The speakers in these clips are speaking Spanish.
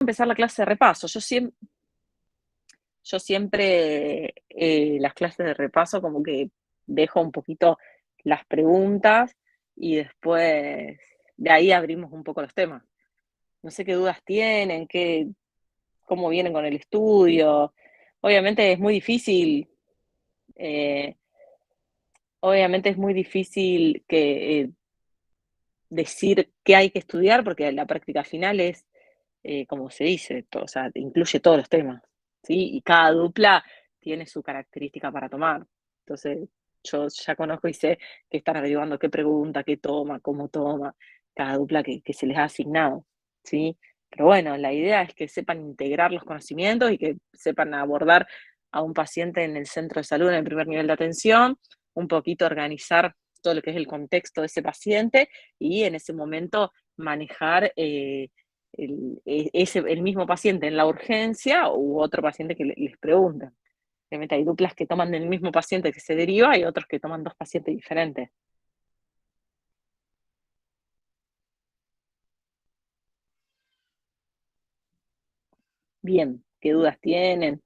empezar la clase de repaso. Yo siempre las clases de repaso como que dejo un poquito las preguntas y después de ahí abrimos un poco los temas. No sé qué dudas tienen, cómo vienen con el estudio. Obviamente es muy difícil, eh, obviamente es muy difícil decir qué hay que estudiar porque la práctica final es, como se dice, o sea, incluye todos los temas, ¿sí? Y cada dupla tiene su característica para tomar. Entonces, yo ya conozco y sé que están averiguando qué pregunta, qué toma, cómo toma, cada dupla que se les ha asignado, ¿sí? Pero bueno, la idea es que sepan integrar los conocimientos y que sepan abordar a un paciente en el centro de salud en el primer nivel de atención, un poquito organizar todo lo que es el contexto de ese paciente y en ese momento manejar el mismo paciente en la urgencia u otro paciente que les pregunta. Obviamente hay duplas que toman del mismo paciente que se deriva y otros que toman dos pacientes diferentes. Bien, ¿qué dudas tienen?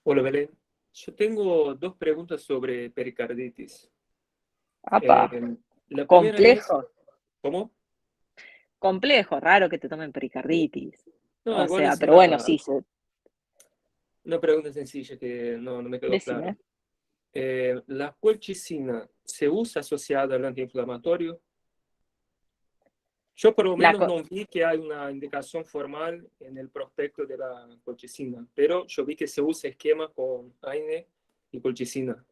Hola Belén, yo tengo dos preguntas sobre pericarditis. ¡Apa! La primera es, Complejo, ¿cómo? complejo, raro que te tomen pericarditis. No, O igual sea, es pero bueno, sí, una pregunta sencilla que no me quedó claro. decime. ¿La colchicina se usa asociada al antiinflamatorio? Yo por lo La, menos no vi que hay una indicación formal en el prospecto de la colchicina, pero yo vi que se usa esquema con AINE y colchicina.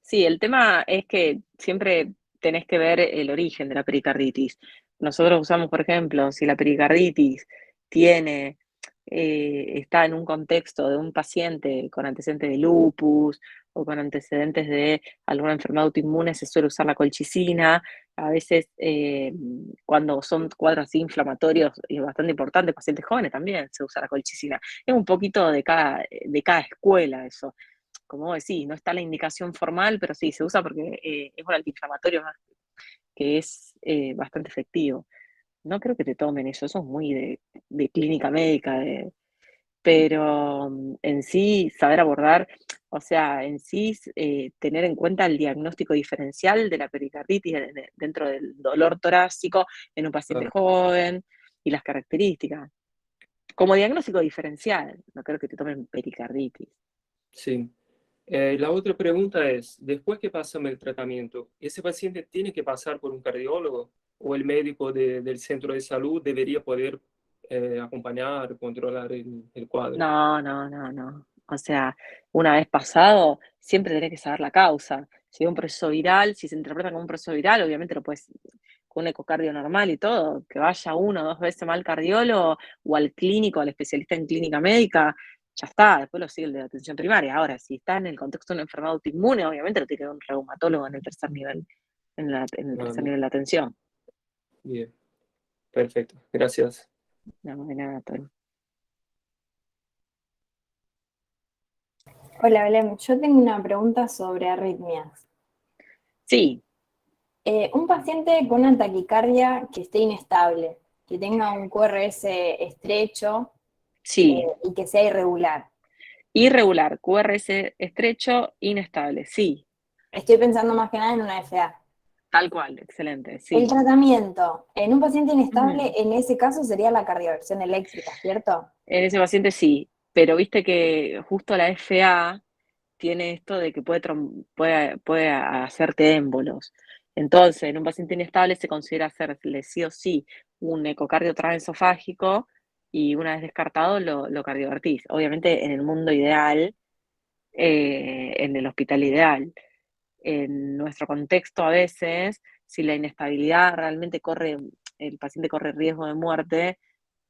Sí, el tema es que siempre tenés que ver el origen de la pericarditis. Nosotros usamos, por ejemplo, si la pericarditis tiene, está en un contexto de un paciente con antecedentes de lupus o con antecedentes de alguna enfermedad autoinmune, se suele usar la colchicina. A veces, cuando son cuadros así inflamatorios y bastante importantes, pacientes jóvenes también se usa la colchicina. Es un poquito de cada escuela eso, como vos decís, no está la indicación formal, pero sí, se usa porque es un antiinflamatorio que es bastante efectivo. No creo que te tomen eso es muy de clínica médica, pero en sí saber abordar, o sea, en sí tener en cuenta el diagnóstico diferencial de la pericarditis dentro del dolor torácico en un paciente Claro, joven y las características. Como diagnóstico diferencial, no creo que te tomen pericarditis. sí. La otra pregunta es, después que pasamos el tratamiento, ¿ese paciente tiene que pasar por un cardiólogo o el médico del centro de salud debería poder acompañar, controlar el cuadro? No, no, no, no. O sea, una vez pasado, siempre tenés que saber la causa. Si es un proceso viral, si se interpreta como un proceso viral, obviamente lo puedes con un ecocardio normal y todo, que vaya uno o dos veces más al cardiólogo o al clínico, al especialista en clínica médica, ya está, después lo sigue el de atención primaria. Ahora, si está en el contexto de una enfermedad autoinmune, obviamente lo tiene que ver un reumatólogo en el tercer nivel, en el Ah, tercer bien, nivel de atención. bien, perfecto, gracias. No, de nada, Tony. Hola, Belén. Yo tengo una pregunta sobre arritmias. Sí, Un paciente con una taquicardia que esté inestable, que tenga un QRS estrecho sí. y que sea irregular. Irregular, QRS estrecho, inestable, sí, Estoy pensando más que nada en una FA. tal cual, excelente, El sí. tratamiento en un paciente inestable, Mm. en ese caso sería la cardioversión eléctrica, ¿cierto? En ese paciente sí, pero viste que justo la FA tiene esto de que puede hacerte émbolos. Entonces, en un paciente inestable se considera hacerle sí o sí un ecocardio transesofágico y una vez descartado lo cardiovertís. Obviamente en el mundo ideal, en el hospital ideal. En nuestro contexto a veces, si la inestabilidad realmente el paciente corre riesgo de muerte,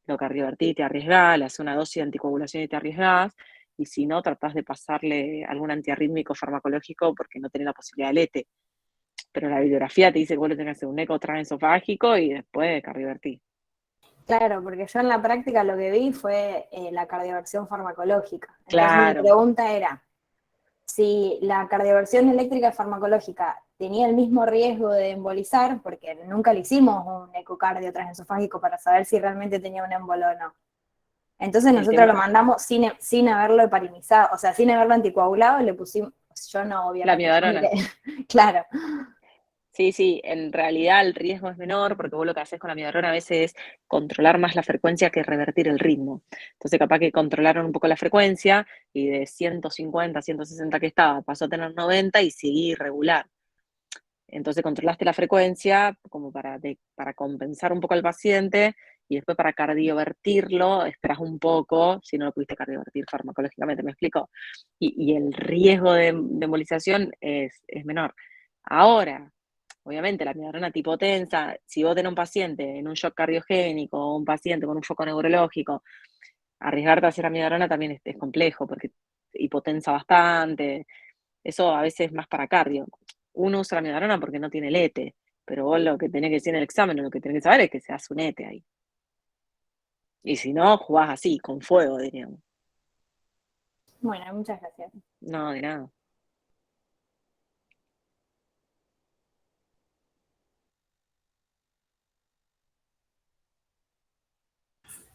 lo cardiovertís, te arriesgás, le haces una dosis de anticoagulación y te arriesgás, y si no, tratás de pasarle algún antiarrítmico farmacológico porque no tenés la posibilidad del ETE. Pero la bibliografía te dice que vos le tenés que hacer un eco transesofágico y después cardiovertís. Claro, porque yo en la práctica lo que vi fue la cardioversión farmacológica. Entonces mi Claro, pregunta era, si la cardioversión eléctrica farmacológica tenía el mismo riesgo de embolizar, porque nunca le hicimos un ecocardio transesofágico para saber si realmente tenía un émbolo o no. Entonces El nosotros tema, lo mandamos sin haberlo heparinizado, o sea, sin haberlo anticoagulado, le pusimos, yo no, la obviamente, yo amiodarona. miré, claro. Sí, sí, en realidad el riesgo es menor porque vos lo que haces con la amiodarona a veces es controlar más la frecuencia que revertir el ritmo. Entonces capaz que controlaron un poco la frecuencia y de 150, 160 que estaba, pasó a tener 90 y seguí irregular. Entonces controlaste la frecuencia como para compensar un poco al paciente y después para cardiovertirlo, esperas un poco, si no lo pudiste cardiovertir farmacológicamente, ¿me explico? Y el riesgo de embolización es menor. Ahora, obviamente, la amiodarona tipo tensa, si vos tenés un paciente en un shock cardiogénico o un paciente con un foco neurológico, arriesgarte a hacer amiodarona también es complejo porque hipotensa bastante. Eso a veces es más para cardio. Uno usa la amiodarona porque no tiene el ETE, pero vos lo que tenés que decir en el examen, lo que tenés que saber es que se hace un ETE ahí. Y si no, jugás así, con fuego, diríamos. Bueno, muchas gracias. No, de nada.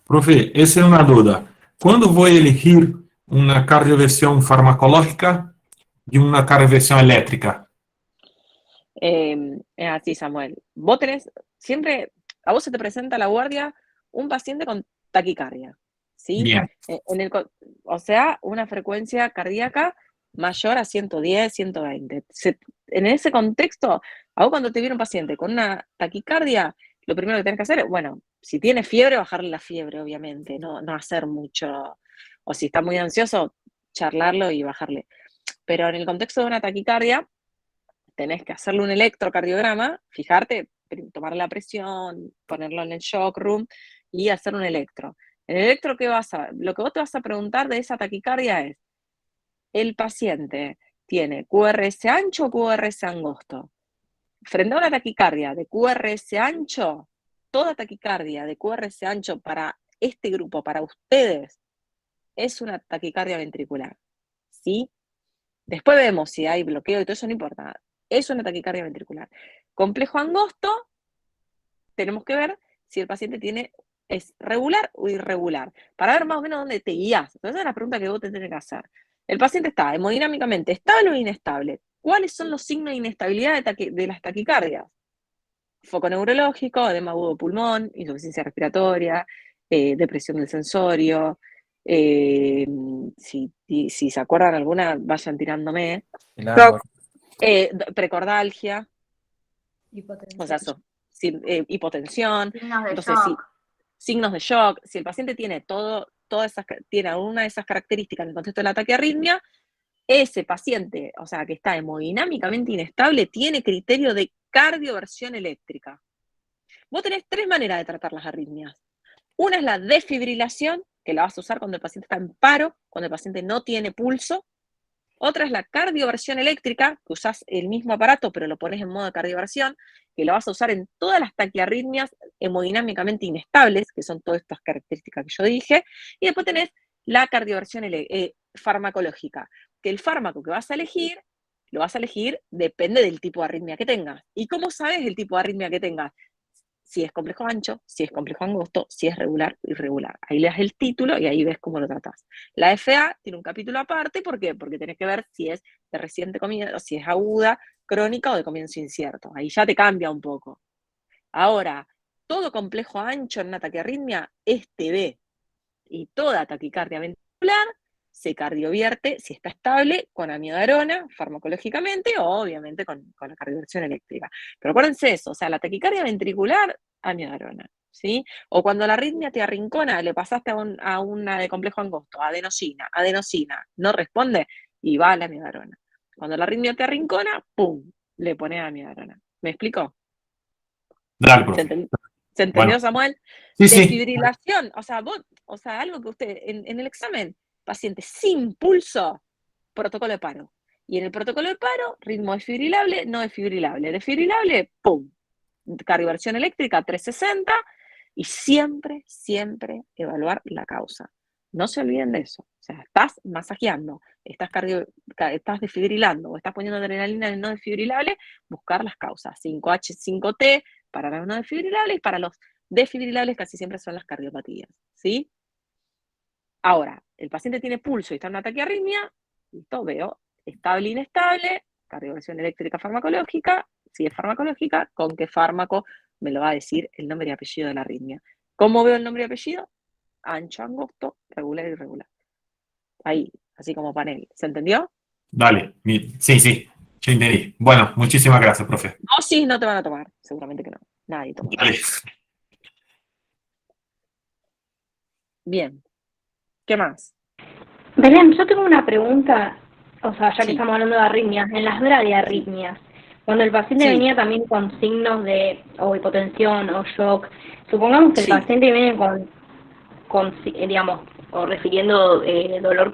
Profe, essa é uma dúvida. Quando vou elegir uma cardioversão farmacológica de uma cardioversão elétrica? Es así, Samuel. Vos tenés, siempre, a vos se te presenta a la guardia un paciente con taquicardia, ¿sí? Bien. O sea, una frecuencia cardíaca mayor a 110, 120. En ese contexto, a vos cuando te viene un paciente con una taquicardia, lo primero que tenés que hacer es, bueno, si tiene fiebre, bajarle la fiebre, obviamente, no hacer mucho, o si está muy ansioso, charlarlo y bajarle. Pero en el contexto de una taquicardia, tenés que hacerle un electrocardiograma, fijarte, tomar la presión, ponerlo en el shock room y hacer un electro. En el electro, lo que vos te vas a preguntar de esa taquicardia es, ¿el paciente tiene QRS ancho o QRS angosto? Frente a una taquicardia de QRS ancho, toda taquicardia de QRS ancho para este grupo, para ustedes, es una taquicardia ventricular, ¿sí? Después vemos si hay bloqueo y todo eso, no importa. Es una taquicardia ventricular. Complejo angosto, tenemos que ver si el paciente es regular o irregular, para ver más o menos dónde te guías. Entonces, esa es la pregunta que vos te tenés que hacer. El paciente está hemodinámicamente estable o inestable. ¿Cuáles son los signos de inestabilidad de las taquicardias? Foco neurológico, edema agudo pulmón, insuficiencia respiratoria, depresión del sensorio. Si se acuerdan alguna, vayan tirándome. Claro. Precordalgia, o sea, hipotensión. Signos de Entonces, shock. signos de shock, si el paciente tiene tiene alguna de esas características en el contexto de la taquiarritmia, ese paciente, o sea, que está hemodinámicamente inestable, tiene criterio de cardioversión eléctrica. Vos tenés 3 maneras de tratar las arritmias. Una es la desfibrilación, que la vas a usar cuando el paciente está en paro, cuando el paciente no tiene pulso. Otra es la cardioversión eléctrica, que usás el mismo aparato, pero lo pones en modo de cardioversión, que lo vas a usar en todas las taquiarritmias hemodinámicamente inestables, que son todas estas características que yo dije. Y después tenés la cardioversión farmacológica, que el fármaco que vas a elegir, lo vas a elegir depende del tipo de arritmia que tengas. ¿Y cómo sabes el tipo de arritmia que tengas? Si es complejo ancho, si es complejo angosto, si es regular o irregular. Ahí le das el título y ahí ves cómo lo tratás. La FA tiene un capítulo aparte, ¿por qué? Porque tenés que ver si es de reciente comienzo, si es aguda, crónica o de comienzo incierto. Ahí ya te cambia un poco. Ahora, todo complejo ancho en una taquiarritmia es TB. Y toda taquicardia ventricular se cardiovierte, si está estable, con amiodarona, farmacológicamente, o obviamente con la cardioversión eléctrica. Pero acuérdense eso, o sea, la taquicardia ventricular, amiodarona, ¿sí? O cuando la arritmia te arrincona, le pasaste a una de complejo angosto, adenosina, no responde, y va a la amiodarona. Cuando la arritmia te arrincona, ¡pum!, le pones amiodarona. ¿Me explico? Dale, ¿Se, profe. ¿Se entendió, Bueno, Samuel? sí, sí. Desfibrilación, o sea, algo que usted, en el examen, paciente sin pulso, protocolo de paro. Y en el protocolo de paro, ritmo desfibrilable, no desfibrilable. Desfibrilable, ¡pum! Cardioversión eléctrica 360 y siempre, siempre evaluar la causa. No se olviden de eso. O sea, estás masajeando, estás desfibrilando o estás poniendo adrenalina en el no desfibrilable, buscar las causas. 5H, 5T para los no desfibrilables y para los desfibrilables casi siempre son las cardiopatías, ¿sí? Ahora, el paciente tiene pulso y está en una taquiarritmia, listo, veo estable, inestable, cardioversión eléctrica farmacológica, si es farmacológica, con qué fármaco me lo va a decir el nombre y apellido de la arritmia. ¿Cómo veo el nombre y apellido? Ancho, angosto, regular, irregular. Ahí, así como panel. ¿Se entendió? Dale, sí, sí, yo entendí. Bueno, muchísimas gracias, profe. Dosis no te van a tomar, seguramente que no. Nadie toma. Dale. Bien. ¿Qué más? Belén, yo tengo una pregunta, o sea, ya que Sí. estamos hablando de arritmias, en las bradiarritmias, cuando el paciente Sí. venía también con signos de o hipotensión o shock, supongamos que el Sí. paciente viene digamos, o refiriendo dolor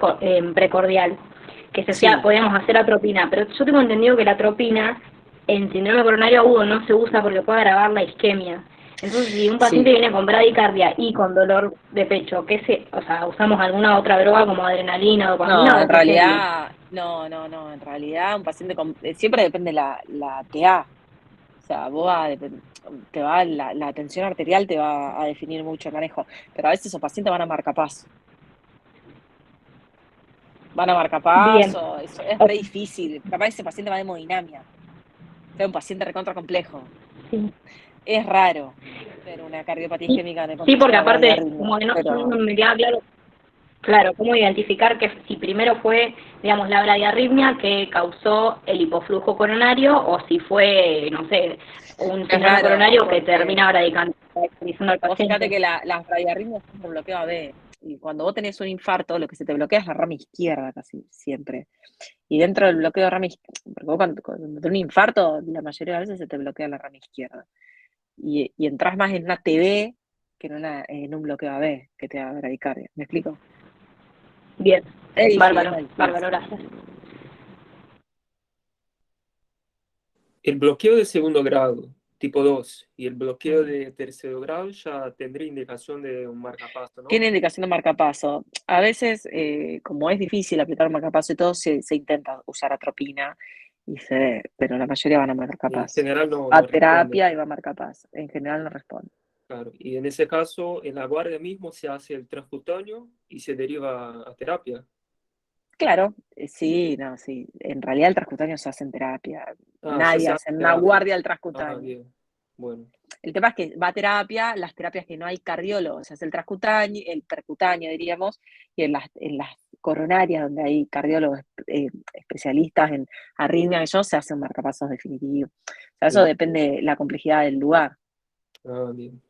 precordial, que se Sí. podíamos hacer atropina, pero yo tengo entendido que la atropina en síndrome coronario agudo no se usa porque puede agravar la isquemia. Entonces, si un paciente Sí. viene con bradicardia y con dolor de pecho, o sea, usamos alguna otra droga como adrenalina o dopamina, No, o en qué sería? realidad, en realidad un paciente siempre depende la TA. O sea, la tensión arterial te va a definir mucho el manejo, pero a veces esos pacientes van a marcapaso. Van a Bien. marcapaso, eso es re difícil. Capaz ese paciente va de hemodinamia. O sea, un paciente recontra complejo. Sí. Es raro ver una cardiopatía isquémica en el Sí, contexto porque de la aparte, bradiarritmia, como que no pero me queda claro, cómo identificar que si primero fue, digamos, la bradiarritmia que causó el hipoflujo coronario o si fue, no sé, un es síndrome raro coronario que porque termina bradicando al vos fíjate paciente. que las bradiarritmias son por bloqueo AB. Y cuando vos tenés un infarto, lo que se te bloquea es la rama izquierda casi siempre. Y dentro del bloqueo de rama izquierda, porque vos cuando tenés un infarto, la mayoría de las veces se te bloquea la rama izquierda. Y entras más en una TB que en un bloqueo AB, que te da bradicardia. ¿Me explico? Bien, Es bárbaro, difícil. gracias. El bloqueo de segundo grado, tipo 2, y el bloqueo de tercer grado ya tendría indicación de un marcapaso, ¿no? Tiene indicación de marcapaso. A veces, como es difícil aplicar marcapaso y todo, se intenta usar atropina, pero la mayoría van a En marcapaso. general no Va a responde. terapia y va a marcapaso. En general no responde. Claro, y en ese caso, en la guardia mismo se hace el transcutáneo y se deriva a terapia. Claro, sí, no, sí. En realidad el transcutáneo se hace en terapia. Ya Nadie se hace hace una terapia. guardia al transcutáneo. Bien. Bueno. El tema es que va a terapia, las terapias que no hay cardiólogo, se hace el transcutáneo, el percutáneo, diríamos, y en las coronarias, donde hay cardiólogos especialistas en arritmia, se hacen marcapasos definitivos. O sea, eso Bien. depende de la complejidad del lugar. Bien.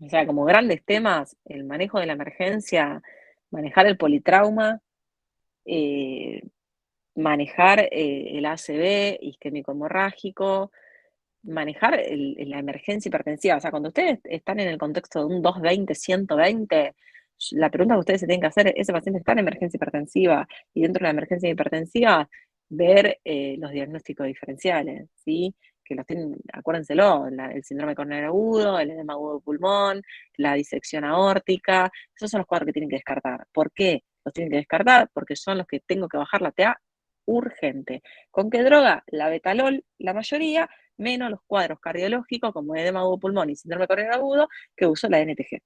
O sea, como grandes temas, el manejo de la emergencia, manejar el politrauma, manejar el ACV, isquémico hemorrágico, manejar la emergencia hipertensiva. O sea, cuando ustedes están en el contexto de un 220, 120, la pregunta que ustedes se tienen que hacer es, ¿ese paciente está en emergencia hipertensiva? Y dentro de la emergencia hipertensiva, ver los diagnósticos diferenciales, ¿sí? Que los tienen, acuérdenselo, el síndrome coronario agudo, el edema agudo de pulmón, la disección aórtica, esos son los cuadros que tienen que descartar. ¿Por qué los tienen que descartar? Porque son los que tengo que bajar la TA urgente. ¿Con qué droga? La betalol, la mayoría, menos los cuadros cardiológicos como edema agudo de pulmón y síndrome coronario agudo, que uso la NTG.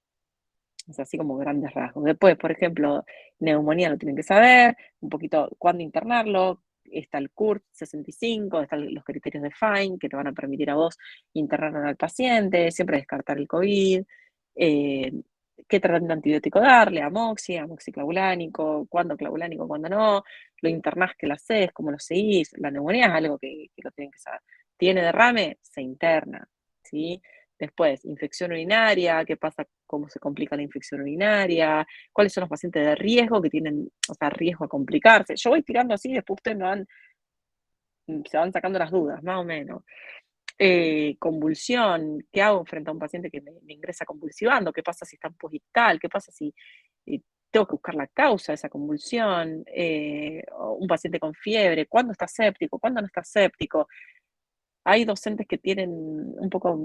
Es así como grandes rasgos. Después, por ejemplo, neumonía lo tienen que saber, un poquito cuándo internarlo, está el CURT 65, están los criterios de FINE que te van a permitir a vos internar al paciente, siempre descartar el COVID, qué tratamiento antibiótico darle, amoxiclavulánico, cuándo clavulánico, cuándo no, lo internás que lo haces, cómo lo seguís, la neumonía es algo que lo tienen que saber. ¿Tiene derrame? Se interna, ¿sí? Después, infección urinaria, qué pasa, cómo se complica la infección urinaria, cuáles son los pacientes de riesgo que tienen, o sea, riesgo a complicarse. Yo voy tirando así, después ustedes se van sacando las dudas, más o menos. Convulsión, ¿qué hago frente a un paciente que me ingresa convulsivando? ¿Qué pasa si está en posictal? ¿Qué pasa si tengo que buscar la causa de esa convulsión? Un paciente con fiebre, ¿cuándo está séptico? ¿Cuándo no está séptico? hay docentes que tienen un poco,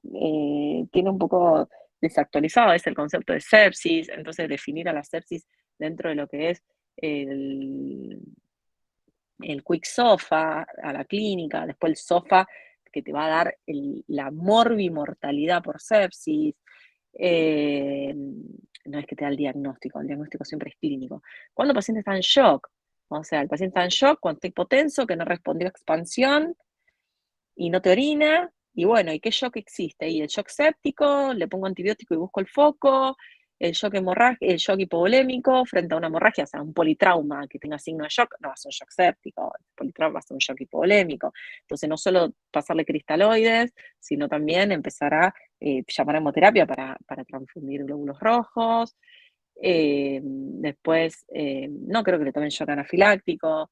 tienen un poco desactualizado es el concepto de sepsis, entonces definir a la sepsis dentro de lo que es el, el quick SOFA a la clínica, después el SOFA que te va a dar la morbimortalidad por sepsis. No es que te da el diagnóstico siempre es clínico. Cuando el paciente está en shock, o sea, el paciente está en shock cuando está hipotenso, que no respondió a expansión y no te orina, y bueno, ¿y qué shock existe? Y el shock séptico, le pongo antibiótico y busco el foco, el shock hemorrágico, el shock hipovolémico frente a una hemorragia, o sea, un politrauma que tenga signo de shock, no va a ser un shock séptico, el politrauma va a ser un shock hipovolémico. Entonces, no solo pasarle cristaloides, sino también empezar a llamar a hemoterapia para transfundir glóbulos rojos. Después, no creo que le tomen shock anafiláctico,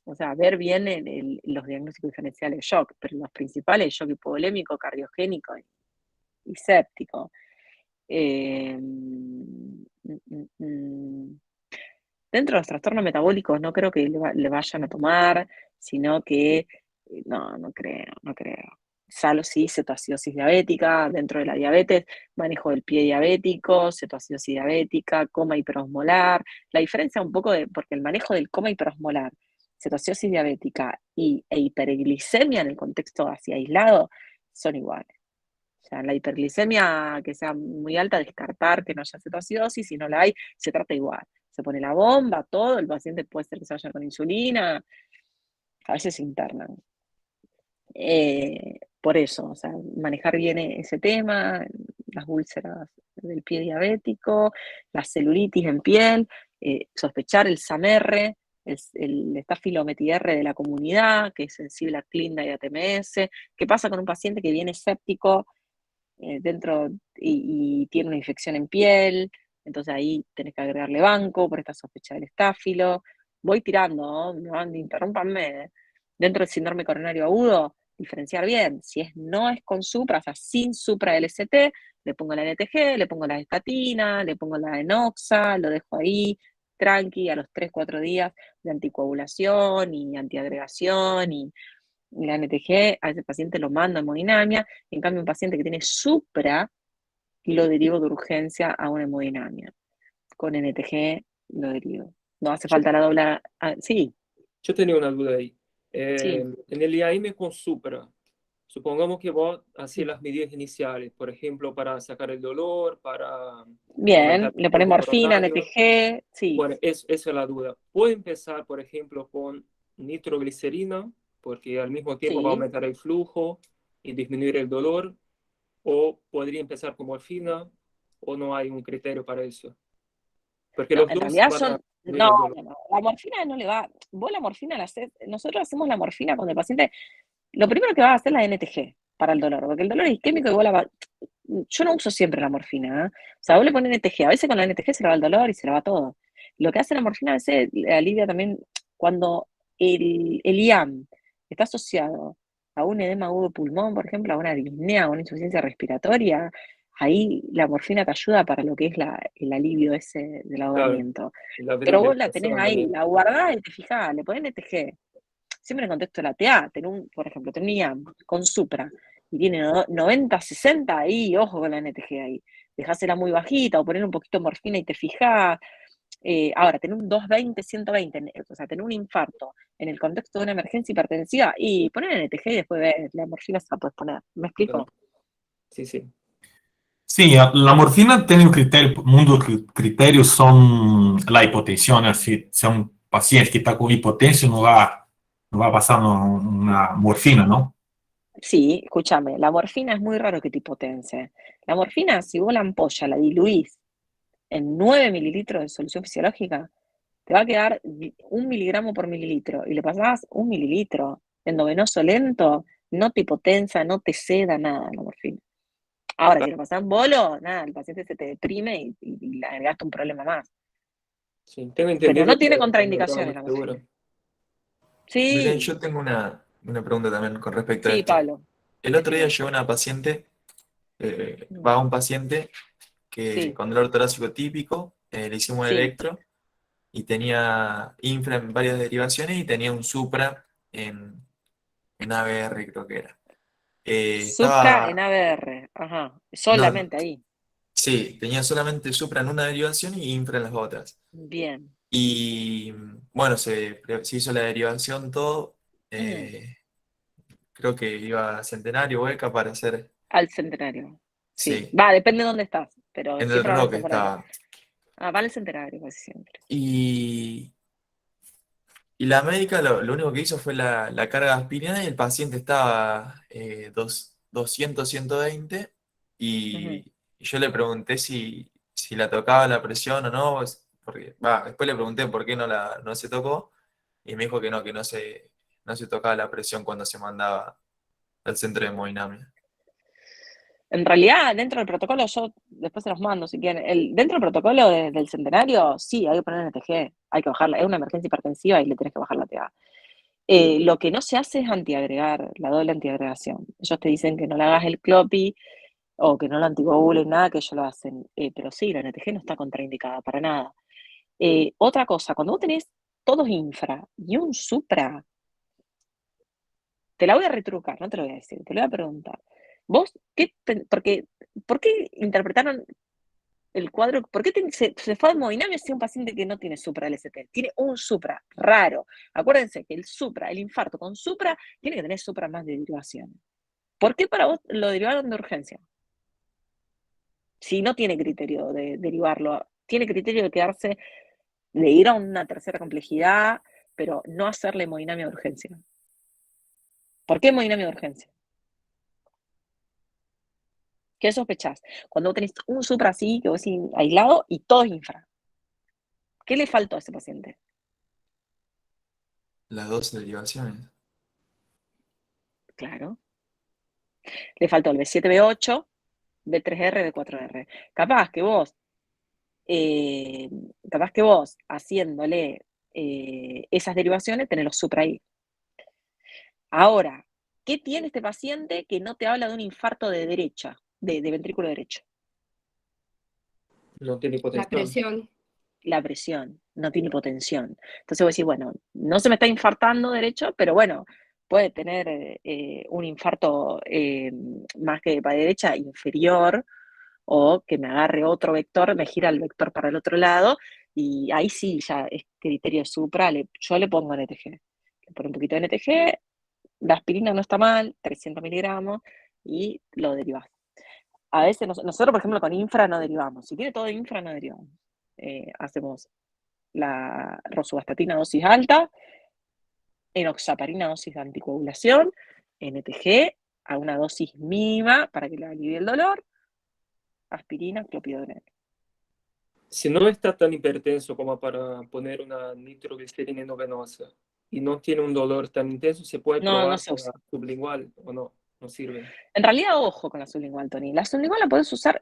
o sea, ver bien los diagnósticos diferenciales de shock, pero los principales, shock hipovolémico, cardiogénico y séptico. Dentro de los trastornos metabólicos no creo que le vayan a tomar, sino que no creo. Salvo sí, cetoacidosis diabética, dentro de la diabetes, manejo del pie diabético, cetoacidosis diabética, coma hiperosmolar. La diferencia un poco porque el manejo del coma hiperosmolar, cetoacidosis diabética e hiperglicemia en el contexto así aislado son iguales. O sea, la hiperglicemia que sea muy alta, descartar que no haya cetoacidosis, si no la hay, se trata igual. Se pone la bomba, todo, el paciente puede ser que se vaya con insulina, a veces se internan. Por eso, o sea, manejar bien ese tema, las úlceras del pie diabético, la celulitis en piel, sospechar el SAMR, el estafilometr de la comunidad, que es sensible a Clinda y a TMS. ¿Qué pasa con un paciente que viene séptico dentro y tiene una infección en piel? Entonces ahí tenés que agregarle banco por esta sospecha del estáfilo. Voy tirando, ¿no? Interrúmpanme. Dentro del síndrome coronario agudo, diferenciar bien. Si no es con supra, o sea, sin supra LST, le pongo la NTG, le pongo la estatina, le pongo la enoxa, lo dejo ahí, tranqui, a los 3-4 días de anticoagulación y antiagregación y la NTG, a ese paciente lo mando a hemodinamia. En cambio, un paciente que tiene supra, lo derivo de urgencia a una hemodinamia. Con NTG lo derivo. No hace Yo, falta la doble. Sí, yo tenía una duda ahí. sí. En el IAM con Supra, supongamos que vos hacés las medidas iniciales, por ejemplo, para sacar el dolor, para Bien, aumentar el le pones flujo morfina, coronario. NTG, sí, Bueno, esa es la duda. ¿Puedo empezar, por ejemplo, con nitroglicerina, porque al mismo tiempo va a sí. aumentar el flujo y disminuir el dolor? ¿O podría empezar con morfina? ¿O no hay un criterio para eso? Porque No, los en dos realidad van a son. disminuir No, el dolor. no. La morfina no le va. Vos la morfina la haces. Nosotros hacemos la morfina cuando el paciente. Lo primero que va a hacer es la NTG para el dolor, porque el dolor es isquémico y vos la va. Yo no uso siempre la morfina, ¿eh? O sea, vos le pones NTG, a veces con la NTG se le va el dolor y se le va todo. Lo que hace la morfina a veces le alivia también cuando el IAM está asociado a un edema agudo de pulmón, por ejemplo, a una disnea, a una insuficiencia respiratoria, ahí la morfina te ayuda para lo que es el alivio ese del Claro, ahogamiento. la Pero vos la tenés vasodilatación ahí, también. la guardás y te fijás, le ponés NTG. Siempre en contexto de la TA, por ejemplo, tenía con Supra y tiene 90-60 ahí, ojo con la NTG ahí. Dejásela muy bajita o poner un poquito de morfina y te fijás. Ahora, tener un 220-120, o sea, tener un infarto en el contexto de una emergencia hipertensiva y poner NTG y después ver la morfina se la puedes poner. ¿Me Claro. explico? Sí, sí. Sì, la morfina tiene un criterio, un criterio son la hipotensión. Si un paciente que está con hipotensión no va a pasar una morfina, ¿no? Sí, escúchame, la morfina es muy raro que te hipotense. La morfina, si vos la ampolla la diluís en 9 mililitros de solución fisiológica, te va a quedar 1 miligramo por mililitro y le pasás 1 mililitro endovenoso lento, no te hipotensa, no te seda, nada la morfina. Ahora, si Claro, lo pasás en bolo, nada, el paciente se te deprime y le agregaste un problema más. sí. Tengo Pero entendido no que tiene es una droga muy contraindicaciones la segura. morfina. Belén, Sí, yo tengo una pregunta también con respecto a sí, esto. Pablo, El otro día decime. llegó una paciente, Mm, va un paciente que Sí, con dolor torácico típico, le hicimos un sí, electro y tenía infra en varias derivaciones y tenía un supra en ABR creo que era. Supra en Estaba, ABR, ajá, no, solamente ahí. sí, tenía solamente supra en una derivación y infra en las otras. Bien. Y bueno, se hizo la derivación todo. Mm, Creo que iba a Centenario, Hueca para hacer, Al centenario. Sí, sí, va, depende de dónde estás, pero en el siempre van a Roque ser por ahí. estaba. Ah, va al centenario casi siempre. Y, y la médica lo único que hizo fue la carga de aspirina y el paciente estaba 200, 120 Ujú. y yo le pregunté si la tocaba la presión o no, porque, después le pregunté por qué no se tocó y me dijo que no se tocaba la presión cuando se mandaba al centro de hemodinamia. En realidad, dentro del protocolo, yo después se los mando si quieren. Dentro del protocolo del centenario, sí, hay que poner NTG, hay que bajarla. Es una emergencia hipertensiva y le tenés que bajar la TA. Lo que no se hace es antiagregar, la doble antiagregación. Ellos te dicen que no le hagas el clopi o que no lo anticoagulen, nada, que ellos lo hacen. Pero sí, la NTG no está contraindicada para nada. Otra cosa, cuando vos tenés todos infra y un supra, te la voy a retrucar, no te lo voy a decir, te lo voy a preguntar. ¿Vos por qué interpretaron el cuadro? ¿Por qué se fue a hemodinamia si es un paciente que no tiene supra LST? Tiene un supra, raro. Acuérdense que el supra, el infarto con supra, tiene que tener supra más de derivación. ¿Por qué para vos lo derivaron de urgencia? Si no tiene criterio de derivarlo, tiene criterio de quedarse, de ir a una tercera complejidad, pero no hacerle hemodinamia de urgencia. ¿Por qué hemodinamia de urgencia? ¿Qué sospechás? Cuando vos tenés un supra así, que vos aislado, y todo es infra. ¿Qué le faltó a ese paciente? Las dos derivaciones. Claro. Le faltó el B7, B8, B3R, B4R. Capaz que vos haciéndole esas derivaciones, tenés los supra ahí. Ahora, ¿qué tiene este paciente que no te habla de un infarto de derecha, de ventrículo derecho? No tiene La hipotensión. presión. La presión, no tiene hipotensión. Entonces vos decís, bueno, no se me está infartando derecho, pero bueno, puede tener un infarto más que para derecha inferior, o que me agarre otro vector, me gira el vector para el otro lado, y ahí sí ya es criterio supra, yo le pongo NTG. Le pongo un poquito de NTG, la aspirina no está mal, 300 miligramos, y lo derivás. A veces nosotros, por ejemplo, con infra no derivamos. Si tiene todo infra, no derivamos. Hacemos la rosuvastatina dosis alta, enoxaparina dosis de anticoagulación, NTG a una dosis mínima para que le alivie el dolor, aspirina, clopidogrel. Si no está tan hipertenso como para poner una nitroglicerina endovenosa y no tiene un dolor tan intenso, ¿se puede No, no probar se con usa. la sublingual o no? No sirve. En realidad, ojo con la sublingual, Tony. La sublingual la podés usar.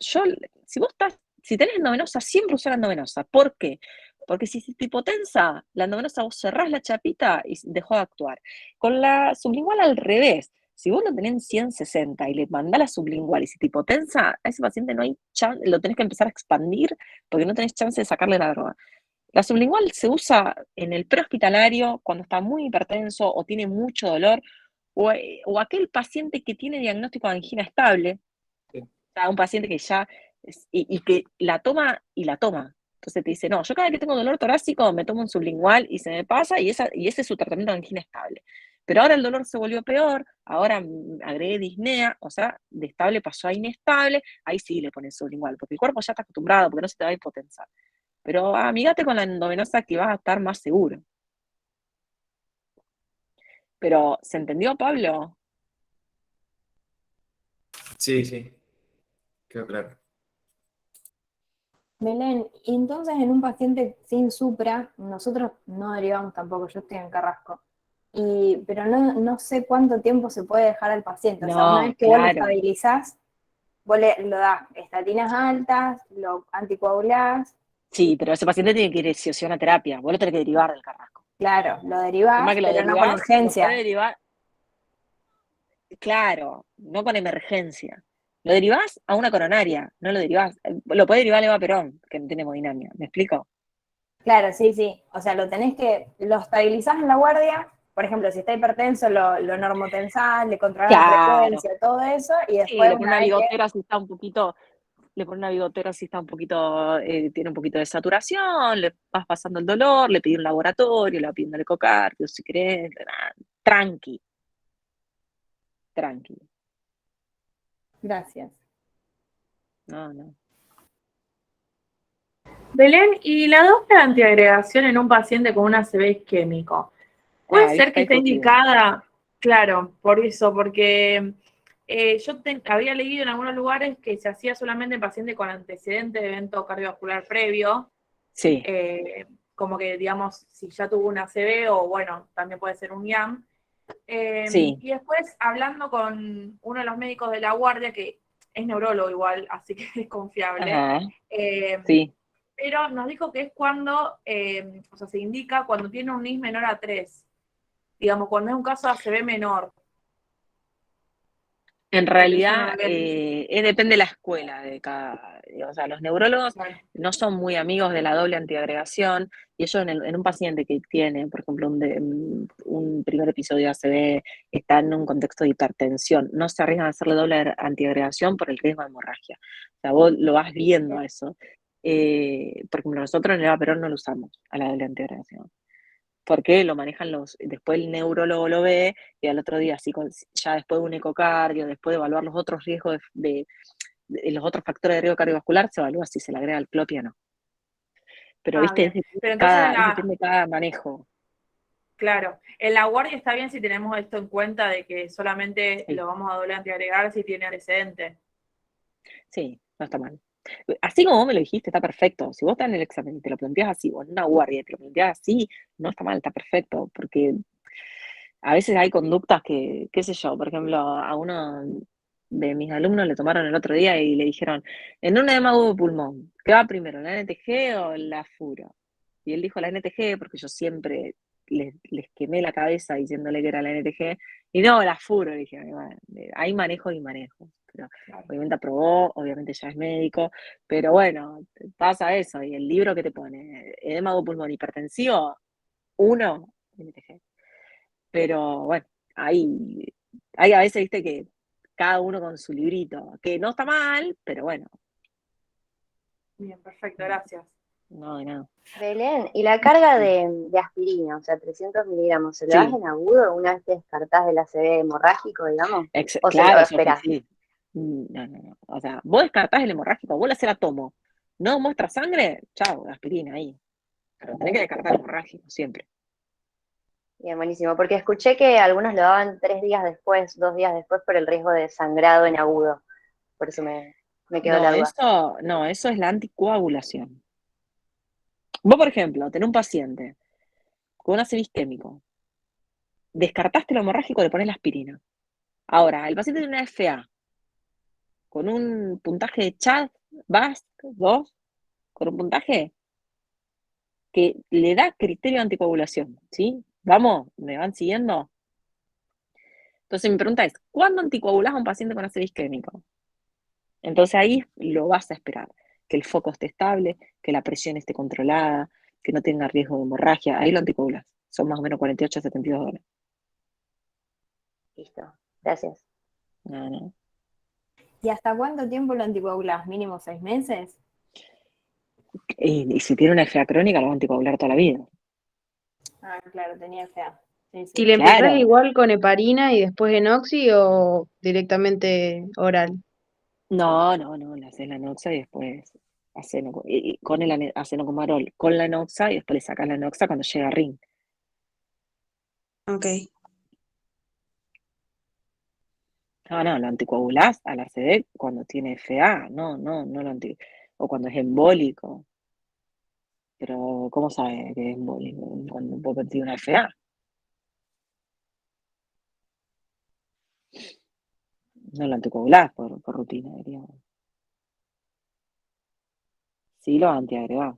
Si tenés endovenosa, siempre usar endovenosa. ¿Por qué? Porque si te hipotensa, la endovenosa vos cerrás la chapita y dejó de actuar. Con la sublingual al revés. Si vos lo tenés en 160 y le mandás la sublingual y si te hipotensa, a ese paciente no hay chance, lo tenés que empezar a expandir porque no tenés chance de sacarle la droga. La sublingual se usa en el prehospitalario cuando está muy hipertenso o tiene mucho dolor, o aquel paciente que tiene diagnóstico de angina estable, Sí. o sea, un paciente que ya, y que la toma y la toma. Entonces te dice, no, yo cada vez que tengo dolor torácico me tomo un sublingual y se me pasa, y ese es su tratamiento de angina estable. Pero ahora el dolor se volvió peor, ahora agregué disnea, o sea, de estable pasó a inestable, ahí sí le pones sublingual, porque el cuerpo ya está acostumbrado, porque no se te va a hipotensar. Pero amigate con la endovenosa que vas a estar más seguro. Pero, ¿se entendió, Pablo? Sí, sí, quedó claro. Belén, y entonces en un paciente sin supra, nosotros no derivamos tampoco, yo estoy en Carrasco, pero no sé cuánto tiempo se puede dejar al paciente, o sea, una No, vez que vos lo claro. estabilizás, vos lo das estatinas altas, lo anticoagulás, Sí, pero ese paciente tiene que ir sí o sí a una terapia. Vos lo tenés que derivar del Carrasco. claro, lo El tema es derivás, que lo pero no con derivás, lo podés urgencia. derivar, claro, no con emergencia. Lo derivás a una coronaria, no lo derivás. Lo podés derivar a Eva Perón, que no tiene hemodinamia. ¿Me explico? Claro, sí, sí, o sea, lo estabilizás en la guardia, por ejemplo, si está hipertenso, lo normotensás, le controlás la Claro. frecuencia, todo eso, y Sí, después le pone una una vez que... bigotera si está un poquito, le pone una bigotera si está un poquito, tiene un poquito de saturación, le vas pasando el dolor, le pide un laboratorio, le va pidiendo el ecocardio, si querés, tranqui, tranqui. Gracias. No, no. Belén, ¿y la doble antiagregación en un paciente con un ACV isquémico? ¿Puede Ah, viste, ser está que esté discutido. indicada? Claro, por eso, porque había leído en algunos lugares que se hacía solamente en pacientes con antecedentes de evento cardiovascular previo, Sí, como que, digamos, si ya tuvo un ACV o, bueno, también puede ser un IAM. sí, Y después, hablando con uno de los médicos de la guardia, que es neurólogo igual, así que es confiable, ajá, eh, sí. pero nos dijo que es cuando, o sea, se indica cuando tiene un NIS menor a 3, digamos, cuando es un caso de ACV menor. En Eso no lo realidad, había leído. depende de la escuela de cada, o sea, los neurólogos Claro. no son muy amigos de la doble antiagregación y ellos en un paciente que tiene, por ejemplo, un primer episodio de ACV, está en un contexto de hipertensión, no se arriesgan a hacerle doble antiagregación por el riesgo de hemorragia. O sea, vos lo vas viendo a eso. Por ejemplo, nosotros en el Aperón no lo usamos a la doble antiagregación porque lo manejan después el neurólogo lo ve y al otro día, así ya después de un ecocardio, después de evaluar los otros riesgos de los otros factores de riesgo cardiovascular, se evalúa si se le agrega el clopio o no. Pero Ah, viste, bien. Pero entonces es depende de cada manejo. claro, en la guardia está bien si tenemos esto en cuenta de que solamente Sí, lo vamos a doble antiagregar si tiene antecedente. sí, no está mal. Así como vos me lo dijiste, está perfecto. Si vos estás en el examen y te lo planteas así, o en una guardia y te lo planteas así, no está mal, está perfecto, porque a veces hay conductas que, qué sé yo, por ejemplo, a uno de mis alumnos le tomaron el otro día y le dijeron, en un edema agudo de pulmón, ¿qué va primero, la NTG o la FURO? Y él dijo la NTG porque yo siempre les quemé la cabeza diciéndole que era la NTG, y no, la FURO, le dije, bueno, hay manejos y manejos, pero obviamente aprobó, obviamente ya es médico, pero bueno, pasa eso, y el libro que te pone, edema agudo de pulmón hipertensivo, uno, NTG. Pero bueno, hay a veces, viste, que cada uno con su librito, que no está mal, pero bueno, Bien, perfecto, gracias. no, de nada. Belén, ¿y la carga de aspirina, o sea, 300 miligramos, se lo das Sí, en agudo una vez que descartás del ACV hemorrágico, digamos? ¿O se lo claro, Sofi, esperás? sí. No, no, no. O sea, vos descartás el hemorrágico, vos le hacés la tomo, no muestra sangre, chao, aspirina ahí. Pero tenés que descartar el hemorrágico siempre. Bien, buenísimo, porque escuché que algunos lo daban 3 días después, 2 días después, por el riesgo de sangrado en agudo. Por eso me quedó la No, duda. eso es la anticoagulación. Vos, por ejemplo, tenés un paciente con un ácido isquémico, descartaste el hemorrágico, le pones la aspirina. Ahora, el paciente tiene una FA, con un puntaje de Chad, BASC 2, con un puntaje que le da criterio de anticoagulación, ¿sí? Vamos, ¿me van siguiendo? Entonces mi pregunta es, ¿cuándo anticoagulás a un paciente con ácido isquémico? Entonces ahí lo vas a esperar, que el foco esté estable, que la presión esté controlada, que no tenga riesgo de hemorragia, ahí lo anticoagulás. Son más o menos 48 a 72 horas. Listo, gracias. No, no. ¿Y hasta cuánto tiempo lo anticoagulás? ¿Mínimo 6 meses? Y si tiene una FA crónica, lo va a anticoagular toda la vida. Ah, claro, tenía FA. Sí, Si sí. le empezás Claro. igual con heparina y después enoxi o directamente oral. No, no, no, le haces la noxa y después con el acenocomarol, con la noxa y después le sacas la noxa cuando llega a ring. Ok. No, no, lo anticoagulás a la CD cuando tiene FA, no, no, no o cuando es embólico. Pero, ¿cómo sabe que es embólico? Cuando un poco tiene una FA. No lo anticoagulás por rutina, diríamos. Sí, lo antiagregás.